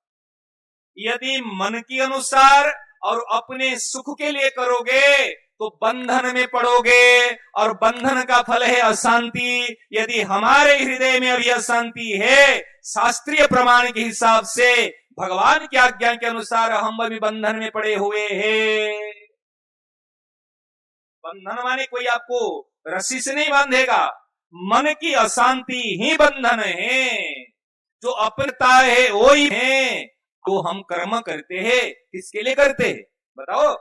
यदि मन के अनुसार और अपने सुख के लिए करोगे तो बंधन में पड़ोगे और बंधन का फल है अशांति। यदि हमारे हृदय में अभी अशांति है, शास्त्रीय प्रमाण के हिसाब से भगवान की आज्ञा के अनुसार हम भी बंधन में पड़े हुए हैं। बंधन माने कोई आपको रस्सी से नहीं बांधेगा, मन की अशांति ही बंधन है। जो अपनता है वो ही है। तो हम कर्म करते हैं, किसके लिए करते हैं बताओ?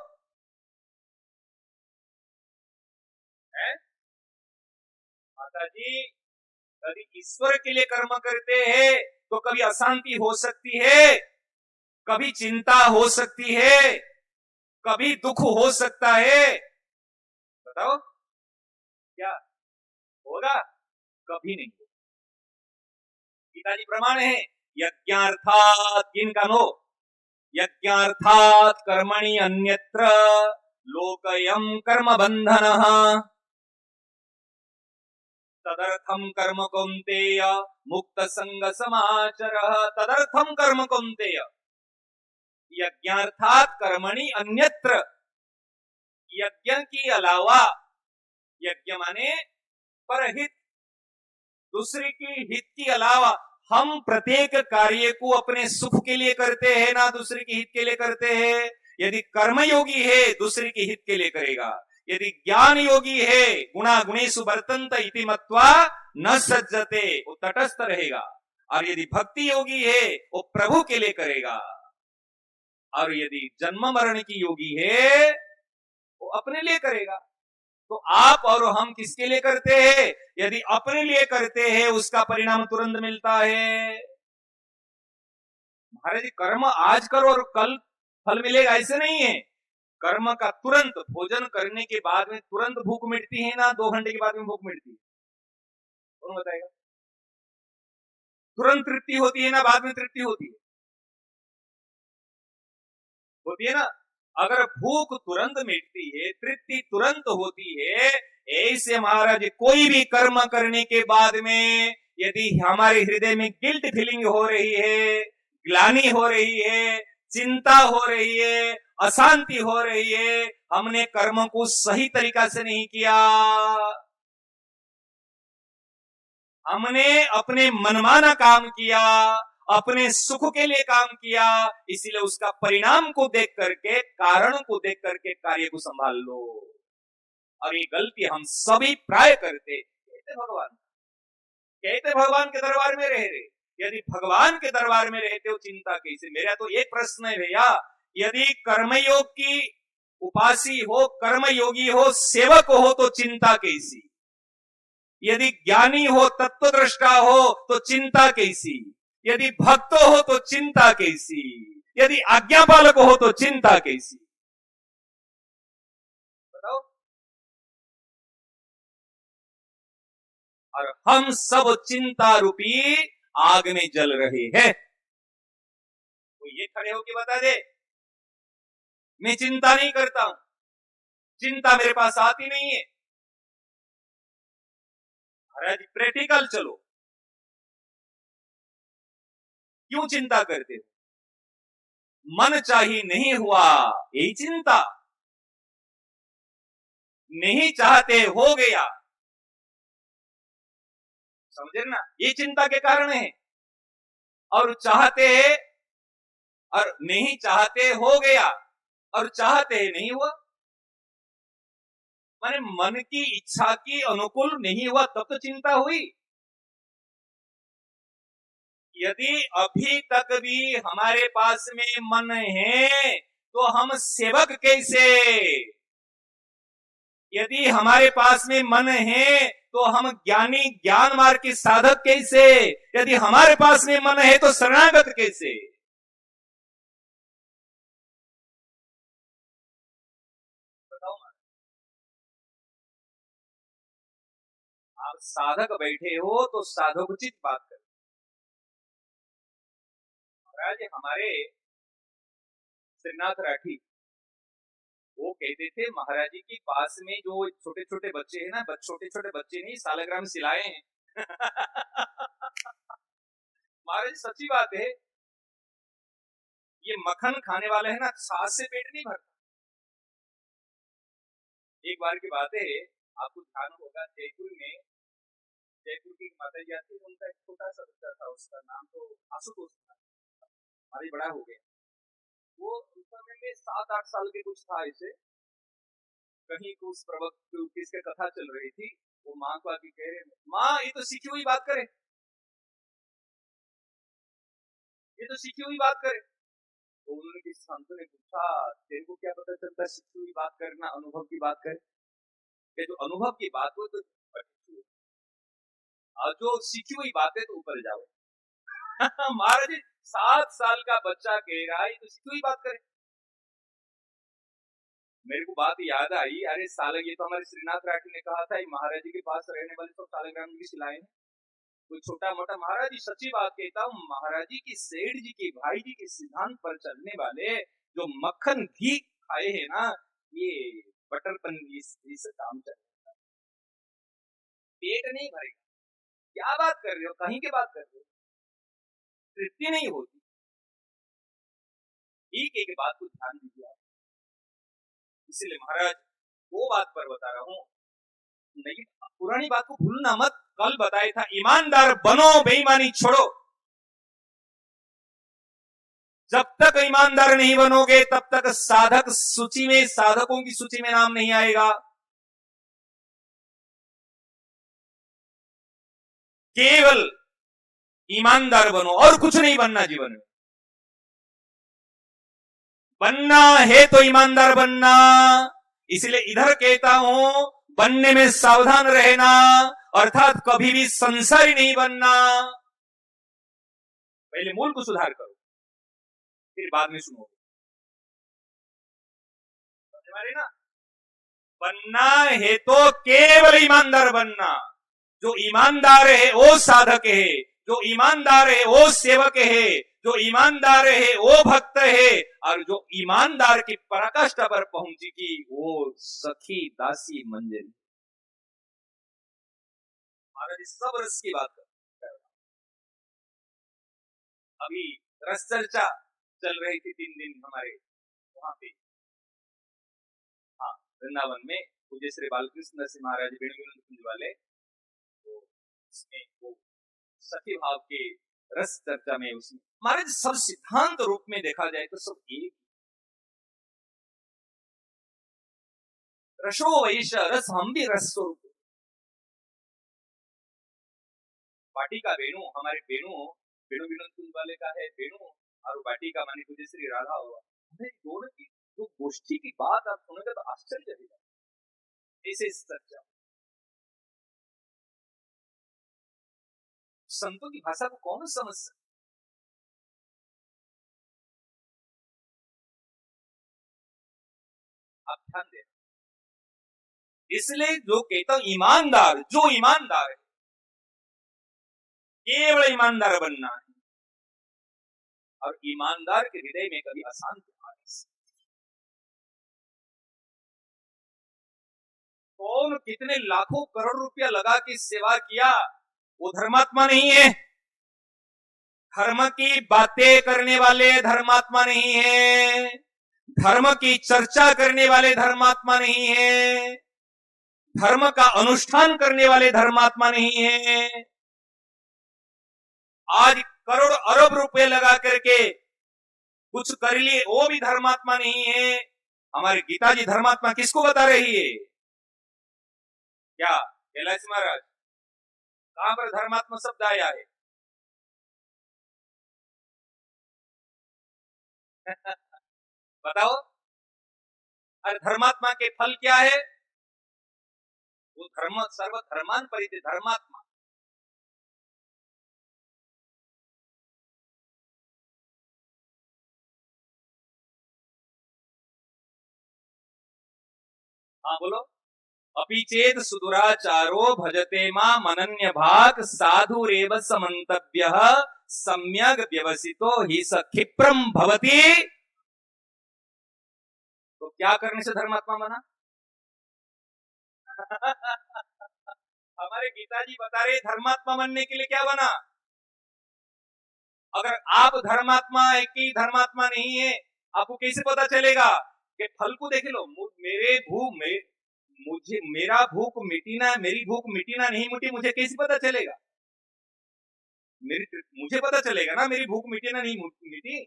माता जी, कभी ईश्वर के लिए कर्म करते हैं तो कभी अशांति हो सकती है। कभी चिंता हो सकती है, कभी दुख हो सकता है। बताओ क्या होगा? कभी नहीं। पिताजी प्रमाण है, यज्ञार्थात किनका नो, यज्ञार्थात कर्मणि अन्यत्र लोकयम कर्म बंधनः तदर्थम कर्म कौन्तेय मुक्त संग समाचरः। तदर्थम कर्म कौन्तेय, यज्ञार्थात कर्मणि अन्यत्र, यज्ञ के अलावा, यज्ञ माने परहित, दूसरे के हित के अलावा। हम प्रत्येक कार्य को अपने सुख के लिए करते हैं ना दूसरे के हित के लिए करते हैं? यदि कर्मयोगी है दूसरे के हित के लिए करेगा, यदि ज्ञान योगी है गुणा गुणेषु वर्तन्त इति मत्वा न सज्जते, वो तटस्थ रहेगा। और यदि भक्ति योगी है वो प्रभु के लिए करेगा। और यदि जन्म मरण की योगी है वो अपने लिए करेगा। तो आप और हम किसके लिए करते हैं? यदि अपने लिए करते हैं उसका परिणाम तुरंत मिलता है। महाराज कर्म आज करो और कल फल मिलेगा ऐसे नहीं है। कर्म का तुरंत, भोजन करने के बाद में तुरंत भूख मिटती है ना 2 घंटे के बाद में भूख मिटती है? कौन बताएगा? तुरंत तृप्ति होती है ना बाद में तृप्ति होती है? होती है ना। अगर भूख तुरंत मिटती है, तृप्ति तुरंत होती है, ऐसे महाराज कोई भी कर्म करने के बाद में यदि हमारे हृदय में गिल्ट फीलिंग हो रही है, ग्लानि हो रही है, चिंता हो रही है, अशांति हो रही है, हमने कर्म को सही तरीका से नहीं किया, हमने अपने मनमाना काम किया, अपने सुख के लिए काम किया, इसीलिए उसका परिणाम को देख करके, कारण को देख करके कार्य को संभाल लो। और ये गलती हम सभी प्राय करते। कहते भगवान के दरबार में रह रहे, यदि भगवान के दरबार में रहते हो चिंता कैसे? मेरा तो एक प्रश्न है भैया, यदि कर्मयोग की उपासी हो, कर्मयोगी हो, सेवक हो तो चिंता कैसी? यदि ज्ञानी हो, तत्वदृष्टा हो तो चिंता कैसी? यदि भक्त हो तो चिंता कैसी? यदि आज्ञापालक हो तो चिंता कैसी? बताओ। और हम सब चिंता रूपी आग में जल रहे हैं। तो ये खड़े होके बता दे मैं चिंता नहीं करता हूं, चिंता मेरे पास आती नहीं है। महाराज प्रैक्टिकल चलो, क्यों चिंता करते हो? मन चाहिए नहीं हुआ, यही चिंता। नहीं चाहते हो गया, समझे ना, ये चिंता के कारण है। और चाहते हैं और नहीं चाहते हो गया, और चाहते हैं नहीं हुआ, माने मन की इच्छा की अनुकूल नहीं हुआ तब तो चिंता हुई। यदि अभी तक भी हमारे पास में मन है तो हम सेवक कैसे? यदि हमारे पास में मन है तो हम ज्ञानी ज्ञान मार्ग के साधक कैसे? यदि हमारे पास में मन है तो शरणागत कैसे? बताओ ना। आप साधक बैठे हो तो साधकोचित बात करें। महाराज हमारे श्रीनाथ राठी वो कहते थे महाराज जी के पास में जो छोटे छोटे बच्चे हैं ना, छोटे छोटे बच्चे नहीं, सालग्राम सिलाए हैं। महाराज सच्ची बात है, ये मक्खन खाने वाले हैं ना, छाछ से पेट नहीं भरता। एक बार की बात है, आपको ध्यान होगा जयपुर में, जयपुर की माता जी आती, उनका एक छोटा सा बच्चा था, उसका नाम तो आशुतोष था, हमारी बड़ा हो गया। वो उस समय में 7-8 साल के कुछ था, ऐसे कहीं कुछ प्रवक्त किसके कथा चल रही थी, वो माँ को आके कह रहे, माँ ये तो सीखी हुई बात करे, ये तो सीखी हुई बात करे। तो उन्होंने किस संत ने पूछा, तेरे को क्या पता चलता सीखी हुई बात करना, अनुभव की बात करे? कि जो अनुभव की बात हो तो और जो सीखी हुई बात है तो ऊपर जाओ। महाराज 7 साल का बच्चा कह रहा है तो क्यों ही बात करे। मेरे को बात याद आई, अरे सालक, ये तो हमारे श्रीनाथ राठी ने कहा था, महाराज जी के पास रहने वाले तो सालग्राम की सिलाए हैं, कोई छोटा मोटा। महाराज जी सच्ची बात कहता हूँ, महाराज जी की, सेठ जी की, भाई जी के सिद्धांत पर चलने वाले जो मक्खन घी खाए हैं ना, ये बटर पनीर इससे काम चलेगा, पेट नहीं भरेगा। क्या बात कर रहे हो, कहीं की बात कर रहे हो, तृप्ति नहीं होती। ठीक एक बात को ध्यान दीजिए आप। इसलिए महाराज वो बात पर बता रहा हूं, नहीं पुरानी बात को भूलना मत। कल बताया था, ईमानदार बनो, बेईमानी छोड़ो। जब तक ईमानदार नहीं बनोगे तब तक साधक सूची में, साधकों की सूची में नाम नहीं आएगा। केवल ईमानदार बनो, और कुछ नहीं बनना जीवन में। बनना है तो ईमानदार बनना। इसलिए इधर कहता हूं, बनने में सावधान रहना, अर्थात कभी भी संसारी नहीं बनना। पहले मूल को सुधार करो, फिर बाद में सुनो। समझ में आ रही ना? बनना है तो केवल ईमानदार बनना। जो ईमानदार है वो साधक है, जो ईमानदार है वो सेवक है, जो ईमानदार है वो भक्त है, और जो ईमानदार की पराकाष्ठा पर पहुंचेगी वो सखी दासी मंजरी। महाराज सब रस की बात कर रहा। अभी रस चर्चा चल रही थी 3 दिन हमारे वहां पे, हाँ, वृंदावन में पूज्य श्री बालकृष्ण नरसिंह महाराज वेणुगोविंद कुंज वाले, तो उसमें वो सखी भाव के रस चर्चा में, उसमें महाराज सब सिद्धांत रूप में देखा जाए तो सब एक। रसो वैश रस, हम भी रस स्वरूप। वाटिका वेणु, हमारे वेणु विनोद कुंज वाले का है वेणु, और वाटिका मानी पूज्य श्री राधा हुआ। दोनों की जो गोष्ठी की बात आप सुनोगे तो आश्चर्य रहेगा। ऐसे चर्चा संतों की भाषा को कौन समझ सकता? आप ध्यान दें। इसलिए जो कहता हूं, ईमानदार, जो ईमानदार है, केवल ईमानदार बनना है, और ईमानदार के हृदय में कभी अशांति आने से। कौन कितने लाखों करोड़ रुपया लगा के सेवा किया, वो धर्मात्मा नहीं है। धर्म की बातें करने वाले धर्मात्मा नहीं है, धर्म की चर्चा करने वाले धर्मात्मा नहीं है, धर्म का अनुष्ठान करने वाले धर्मात्मा नहीं है। आज करोड़ अरब रुपए लगा करके कुछ कर लिए, वो भी धर्मात्मा नहीं है। हमारी गीता जी धर्मात्मा किसको बता रही है? क्या कैलाश महाराज, कहां पर धर्मात्मा शब्द आया है? बताओ। अरे धर्मात्मा के फल क्या है? वो धर्म सर्व धर्मान परिते, धर्मात्मा। हाँ बोलो। अपिचेत सुदुराचारो भजते मां मनन्य भाग साधुरेव समन्तव्यः सम्यग् व्यवसितो हि स क्षिप्रम भवति। तो क्या करने से धर्मात्मा बना? हमारे गीता जी बता रहे धर्मात्मा बनने के लिए क्या बना। अगर आप धर्मात्मा है कि धर्मात्मा नहीं है, आपको कैसे पता चलेगा? कि फल को देख लो, मेरे भूख में मुझे, मेरा भूख मिटीना, मेरी भूख मिटीना नहीं मिटी, मुझे कैसे पता चलेगा? मुझे पता चलेगा ना मेरी भूख मिटीना नहीं मिटी।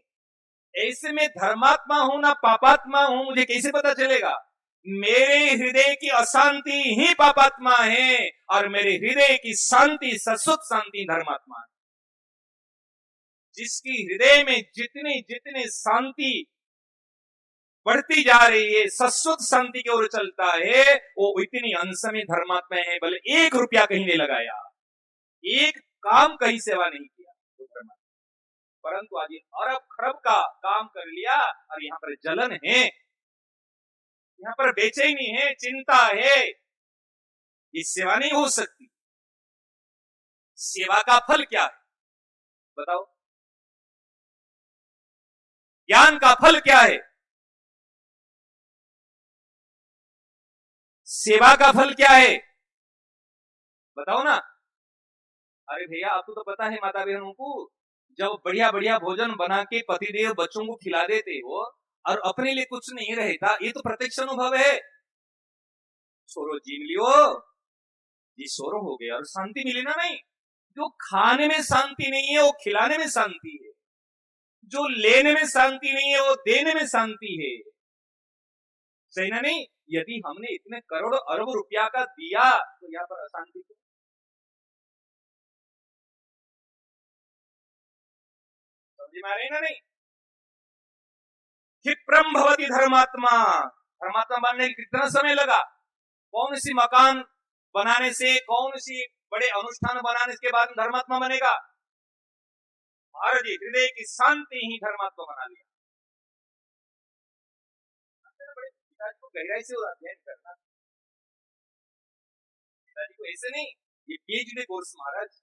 ऐसे में धर्मात्मा हूं ना पापात्मा हूं, मुझे कैसे पता चलेगा? मेरे हृदय की अशांति ही पापात्मा है, और मेरे हृदय की शांति, सशुद्ध शांति धर्मात्मा है। जिसकी हृदय में जितनी जितनी शांति बढ़ती जा रही है, सशुद्ध शांति की ओर चलता है, वो इतनी अंश में धर्मात्मा है। भले 1 रुपया कहीं नहीं लगाया, एक काम कहीं सेवा नहीं किया, तो धर्मात्मा। परंतु आज अरब खरब का काम कर लिया और यहाँ पर जलन है, यहाँ पर बेचैनी है, चिंता है। ये सेवा नहीं हो सकती। सेवा का फल क्या है बताओ? ज्ञान का फल क्या है? सेवा का फल क्या है बताओ ना। अरे भैया आपको तो पता है माता बहनों को, जब बढ़िया बढ़िया भोजन बना के पतिदेव बच्चों को खिला देते हो और अपने लिए कुछ नहीं रहता, ये तो प्रत्यक्ष अनुभव है। सोरो जीन लियो, ये सोरो हो गया और शांति मिली ना नहीं। जो खाने में शांति नहीं है वो खिलाने में शांति है, जो लेने में शांति नहीं है वो देने में शांति है। सही ना नहीं? यदि हमने इतने करोड़ अरब रुपया का दिया तो यहाँ पर अशांति क्यों? समझ में आ रही ना नहीं? क्षिप्रम भवति धर्मात्मा, धर्मात्मा बनने के कितना समय लगा? कौन सी मकान बनाने से, कौन सी बड़े अनुष्ठान बनाने के बाद धर्मात्मा बनेगा? महाराज जी हृदय की शांति ही धर्मात्मा बना लिया। बड़े पिताजी को गहराई से अध्ययन करना, पिताजी को ऐसे नहीं, ये पीएचडी कोर्स महाराज।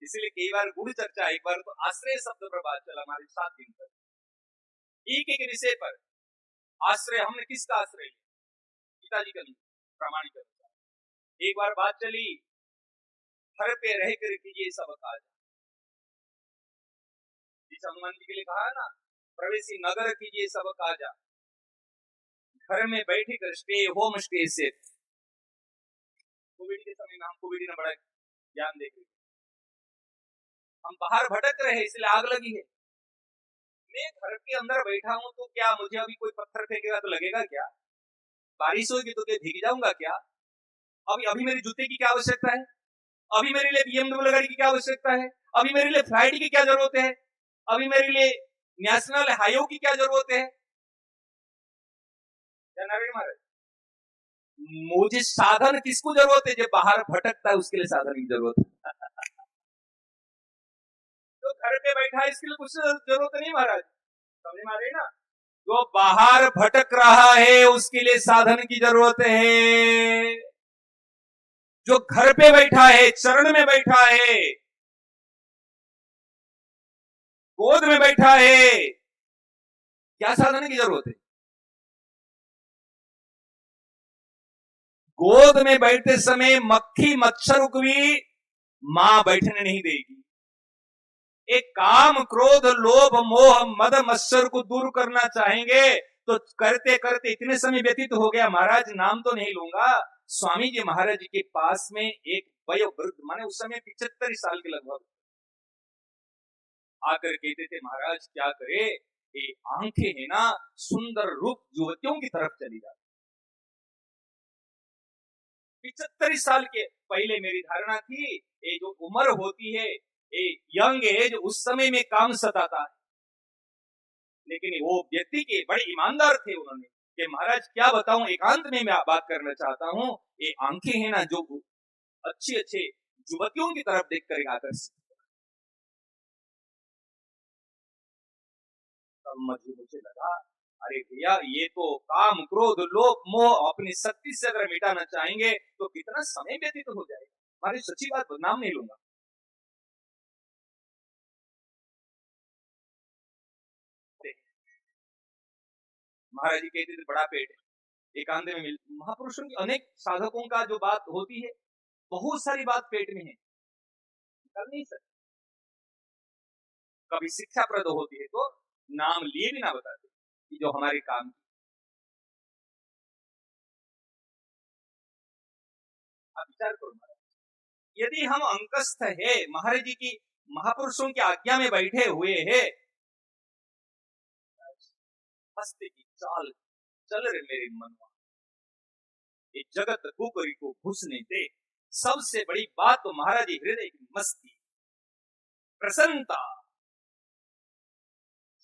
इसीलिए कई बार गुरु चर्चा, एक बार तो आश्रय शब्द पर बात चला हमारे 7 दिन तक, एक एक विषय पर आश्रय। हमने किसका आश्रय लिया? पिताजी का नहीं, प्रामाणिक अनुसार। एक बार बात चली घर पे रह कर कीजिए सब काज, जिस हनुमान जी के लिए कहा है ना, प्रवेशी नगर कीजिए सब काजा, घर में बैठे कर स्टे होम स्टे से। कोविड के समय में हम कोविड ने बड़ा ज्ञान देख रहे, हम बाहर भटक रहे हैं इसलिए आग लगी है। मैं घर के अंदर बैठा हूं तो क्या मुझे अभी कोई पत्थर फेंकेगा तो लगेगा क्या? बारिश होगी तो क्या भीग जाऊंगा क्या? अभी मेरी जूते की क्या आवश्यकता है? अभी मेरे लिए BMW गाड़ी की क्या आवश्यकता है? अभी मेरे लिए फ्लाइट की क्या जरूरत है? अभी मेरे लिए नेशनल हाईवे की क्या जरूरत है? महाराज, मुझे साधन किसको जरूरत है? जो बाहर भटकता है उसके लिए साधन की जरूरत है। तो घर पे बैठा है इसके लिए कुछ जरूरत नहीं महाराज। समझ में आ रही ना? जो बाहर भटक रहा है उसके लिए साधन की जरूरत है। जो घर पे बैठा है, चरण में बैठा है, गोद में बैठा है, क्या साधन की जरूरत है? गोद में बैठते समय मक्खी मच्छर को भी मां बैठने नहीं देगी। एक काम क्रोध लोभ मोह मद मत्सर को दूर करना चाहेंगे तो करते करते इतने समय व्यतीत हो गया महाराज, नाम तो नहीं लूंगा। स्वामी जी महाराज जी के पास में एक वयोवृद्ध, माने उस समय 75 साल के लगभग, आकर कहते थे महाराज क्या करे, ये आंखें है ना सुंदर रूप युवतियों की तरफ चली जाती। 75 साल के पहले मेरी धारणा थी ये जो उम्र होती है, ये यंग एज, उस समय में काम सताता है। लेकिन वो व्यक्ति के बड़े ईमानदार थे, उन्होंने कि महाराज क्या बताऊं, एकांत में मैं बात करना चाहता हूं, ये आंखें हैं ना जो अच्छे अच्छे युवतियों की तरफ देख कर आकर्षित। मुझे लगा अरे भैया ये तो काम क्रोध लोभ मोह अपनी शक्ति से अगर मिटाना चाहेंगे तो कितना समय व्यतीत हो जाएगा। हमारी सच्ची बात, बदनाम नहीं लूंगा। महाराज जी कहते थे बड़ा पेट है, एकांत में मिल। महापुरुषों की अनेक साधकों का जो बात होती है, बहुत सारी बात पेट में है, कर नहीं सकते। कभी शिक्षाप्रद होती है तो नाम लिए भी ना बताते कि जो हमारे काम की। आप विचार करो महाराज, यदि हम अंकस्थ है, महाराज जी की महापुरुषों की आज्ञा में बैठे हुए हैं, हस्ते की चाल चल रहे मेरे मनवा, ये जगत कुकरी को घुसने दे। सबसे बड़ी बात तो महाराज जी हृदय की मस्ती, प्रसन्नता,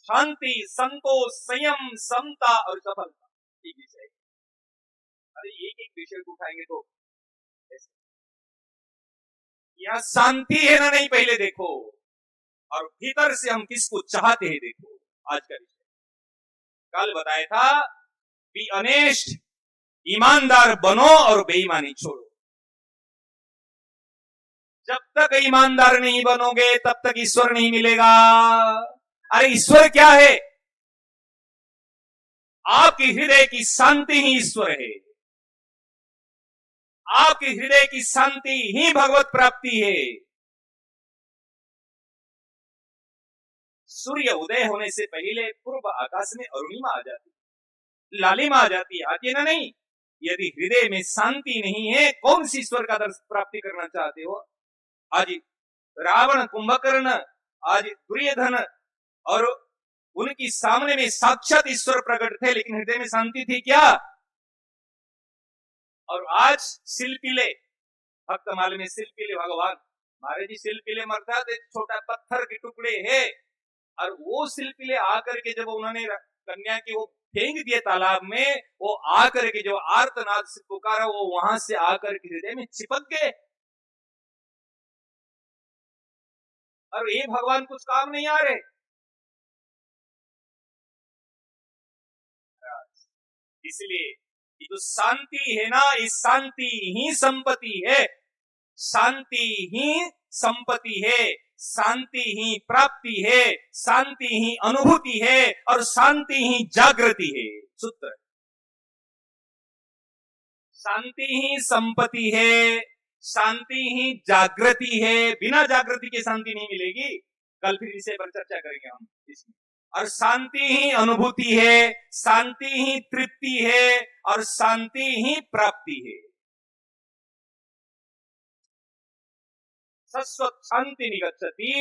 शांति, संतोष, संयम, समता और सफलता, ये विषय। अरे एक एक विषय को उठाएंगे तो ऐसे यहाँ शांति है ना नहीं पहले देखो, और भीतर से हम किसको चाहते हैं देखो। आज का विषय कल बताया था, बी ऑनेस्ट, ईमानदार बनो और बेईमानी छोड़ो। जब तक ईमानदार नहीं बनोगे तब तक ईश्वर नहीं मिलेगा। अरे ईश्वर क्या है? आपकी हृदय की शांति ही ईश्वर है। आपके हृदय की शांति ही भगवत प्राप्ति है। सूर्य उदय होने से पहले पूर्व आकाश में अरुणिमा आ जाती, लालिमा आ जाती, आती ना नहीं? यदि हृदय में शांति नहीं है, कौन सी ईश्वर का दर्शन प्राप्ति करना चाहते हो? आज रावण, कुंभकर्ण, आज दुर्योधन, और उनकी सामने में साक्षात ईश्वर प्रकट थे, लेकिन हृदय में शांति थी क्या? और आज शिल्पीले भक्तमाल में शिल्पीले भगवान महाराज जी शिल्पीले मरता थे, छोटा पत्थर के टुकड़े है, और वो शिल्पीले आकर के जब उन्होंने कन्या की वो फेंक दिए तालाब में, वो आकर के जो आर्तनाद से पुकारा, वो वहां से आकर के हृदय में चिपक गए। और ये भगवान कुछ काम नहीं आ रहे। इसलिए ये जो शांति है ना, इस शांति ही संपत्ति है, शांति ही संपत्ति है, शांति ही प्राप्ति है, शांति ही अनुभूति है, और शांति ही जागृति है। सूत्र, शांति ही संपत्ति है, शांति ही जागृति है। बिना जागृति के शांति नहीं मिलेगी। कल फिर विषय पर चर्चा करेंगे हम इसमें। और शांति ही अनुभूति है, शांति ही तृप्ति है, और शांति ही प्राप्ति है। शाश्वत शांति निगच्छति।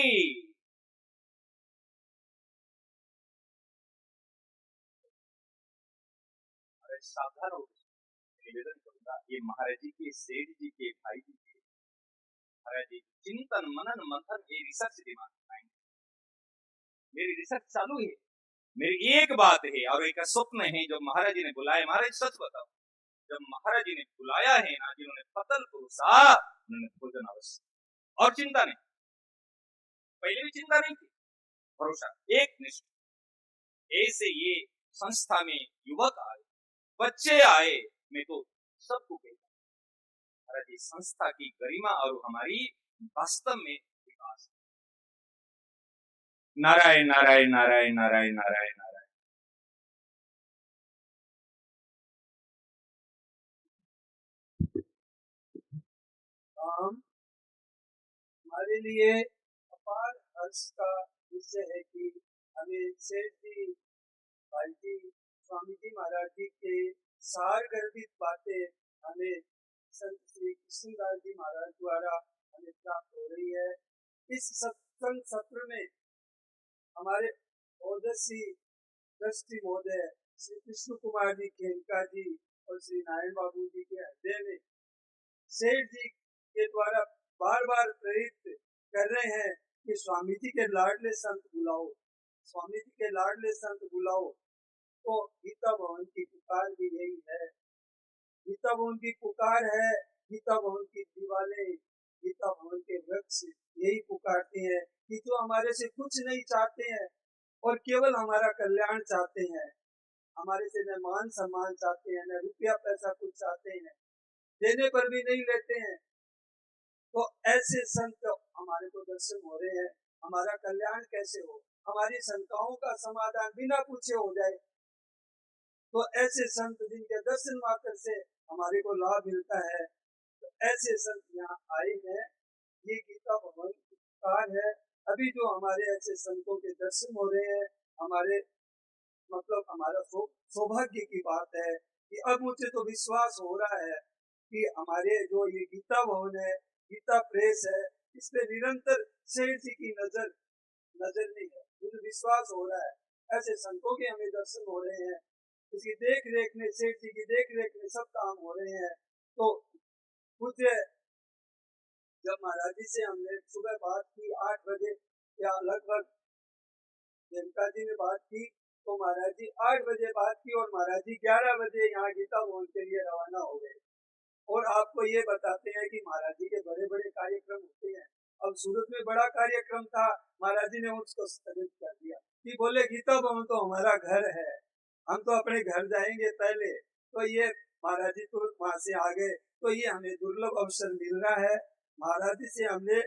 अरे सावधान हो, निवेदन करूंगा, ये महाराज जी के, सेठ जी के, भाई जी के, महाराज जी चिंतन मनन मंथन, ये रिसर्च दिमाग में, मेरी रिसर्च चालू है। मेरी एक बात है और एक स्वप्न है, जो महाराज जी ने बुलाया। महाराज सच बताओ, जब महाराज जी ने बुलाया है ना, जिन्होंने पतल पुरुषा, उन्होंने भोजन अवश्य, और चिंता नहीं। पहले भी चिंता नहीं थी, भरोसा एक निष्ठ। ऐसे ये संस्था में युवक आए, बच्चे आए, मैं तो सबको कहता हूं, महाराज जी संस्था की गरिमा और हमारी वास्तव में विकास। नारायण नारायण नारायण नारायण नारायण नारायण। हमारे लिए अपार हर्ष का विषय है कि हमें सेठ जी, भाई जी, स्वामी जी महाराज जी के सार गर्भित बातें हमें संत श्री कृष्णदास जी महाराज द्वारा हमें प्राप्त हो रही है। इस सत्संग सत्र में हमारे ओजस्वी ट्रस्टी महोदय श्री कृष्ण कुमार जी खेमका जी और श्री नारायण बाबू जी के हृदय में सेठ जी के द्वारा बार बार प्रेरित कर रहे हैं कि स्वामी जी के लाडले संत बुलाओ, स्वामी जी के लाडले संत बुलाओ। तो गीता भवन की पुकार भी यही है, गीता भवन की पुकार है। गीता भवन की दीवारें, गीता भवन के वृक्ष यही पुकारते हैं कि जो हमारे से कुछ नहीं चाहते हैं और केवल हमारा कल्याण चाहते हैं, हमारे से न मान सम्मान चाहते हैं, न रुपया पैसा कुछ चाहते हैं, देने पर भी नहीं लेते हैं। तो ऐसे संत हमारे को दर्शन हो रहे हैं। हमारा कल्याण कैसे हो, हमारी शंकाओं का समाधान बिना पूछे हो जाए, तो ऐसे संत जिनके दर्शन मात्र से हमारे को लाभ मिलता है, तो ऐसे संत यहाँ आए हैं। ये गीता भवन की पुकार है। अभी जो हमारे ऐसे संतों के दर्शन हो रहे हैं, हमारे मतलब हमारा सौभाग्य की बात है कि अब मुझे तो विश्वास हो रहा है कि हमारे जो ये गीता भवन है, गीता प्रेस है, इस पे निरंतर सेठ जी की नजर नहीं है। मुझे विश्वास हो रहा है ऐसे संतों के हमें दर्शन हो रहे हैं, इसकी देख रेख में, सेठ जी की देख रेख में सब काम हो रहे हैं। तो मुझे जब महाराज जी से हमने सुबह बात की 8 बजे या लगभग जनता जी ने बात की, तो महाराज जी 8 बजे बात की और महाराज जी 11 बजे यहाँ गीता भवन के लिए रवाना हो गए। और आपको ये बताते हैं कि महाराज जी के बड़े बड़े कार्यक्रम होते हैं। अब सूरत में बड़ा कार्यक्रम था, महाराज जी ने उसको स्थगित कर दिया कि बोले गीता भवन तो हमारा घर है, हम तो अपने घर जाएंगे पहले। तो ये महाराज जी तो वहां से आ गए, तो ये हमें दुर्लभ अवसर मिल रहा है महाराज जी से हमने।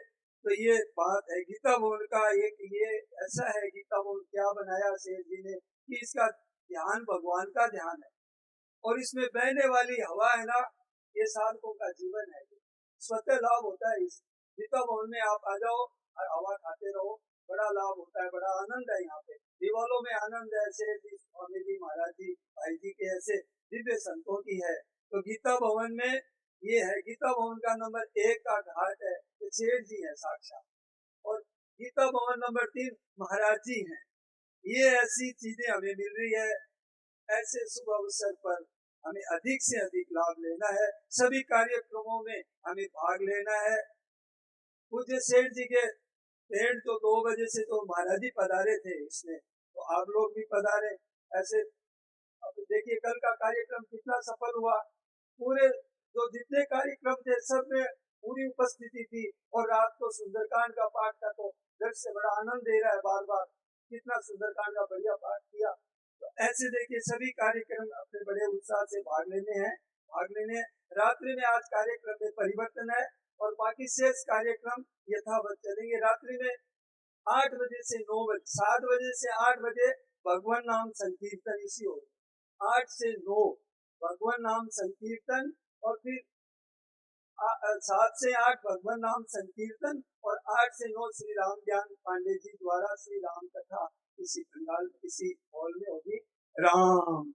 तो ये बात है गीता भवन का, एक ये ऐसा है गीता भवन क्या बनाया शेर जी ने कि इसका ध्यान भगवान का ध्यान है, और इसमें बहने वाली हवा है ना, ये साधकों का जीवन है। स्वतः लाभ होता है इस गीता भवन में, आप आ जाओ और हवा खाते रहो, बड़ा लाभ होता है, बड़ा आनंद है। यहाँ पे दीवालों में आनंद है, शेर जी, स्वामी जी, महाराज जी, भाई जी के ऐसे दिव्य संतों की है। तो गीता भवन में ये है, गीता भवन का नंबर 1 का घाट है, तो शेर जी है साक्षात, और गीता भवन नंबर 3 महाराज जी हैं। ये ऐसी चीजें हमें मिल रही है, ऐसे शुभ अवसर पर हमें अधिक से अधिक लाभ लेना है, सभी कार्यक्रमों में हमें भाग लेना है। पूज्य सेठ जी के 1:30-2 बजे से तो महाराज जी पधारे थे इसमें, तो आप लोग भी पधारे ऐसे। अब देखिए कल का कार्यक्रम कितना सफल हुआ, पूरे जो जितने कार्यक्रम थे सब में पूरी उपस्थिति थी, और रात को सुंदरकांड का पाठ का तो दर्द से बड़ा आनंद दे रहा है, बार बार कितना सुंदरकांड का बढ़िया पाठ किया। तो ऐसे देखिए सभी कार्यक्रम अपने बड़े उत्साह से भाग लेने हैं, भाग लेने। रात्रि में आज कार्यक्रम में परिवर्तन है, और बाकी शेष कार्यक्रम यथावत चलेंगे। रात्रि में 8 बजे से 9 बजे, 7 बजे से 8 बजे भगवान नाम संकीर्तन इसी हो, 8 से 9 भगवान नाम संकीर्तन, और फिर 7 से 8 भगवान नाम संकीर्तन, और 8 से 9 श्री राम ज्ञान पांडे जी द्वारा श्री राम कथा इसी पंडाल इसी हॉल में होगी। राम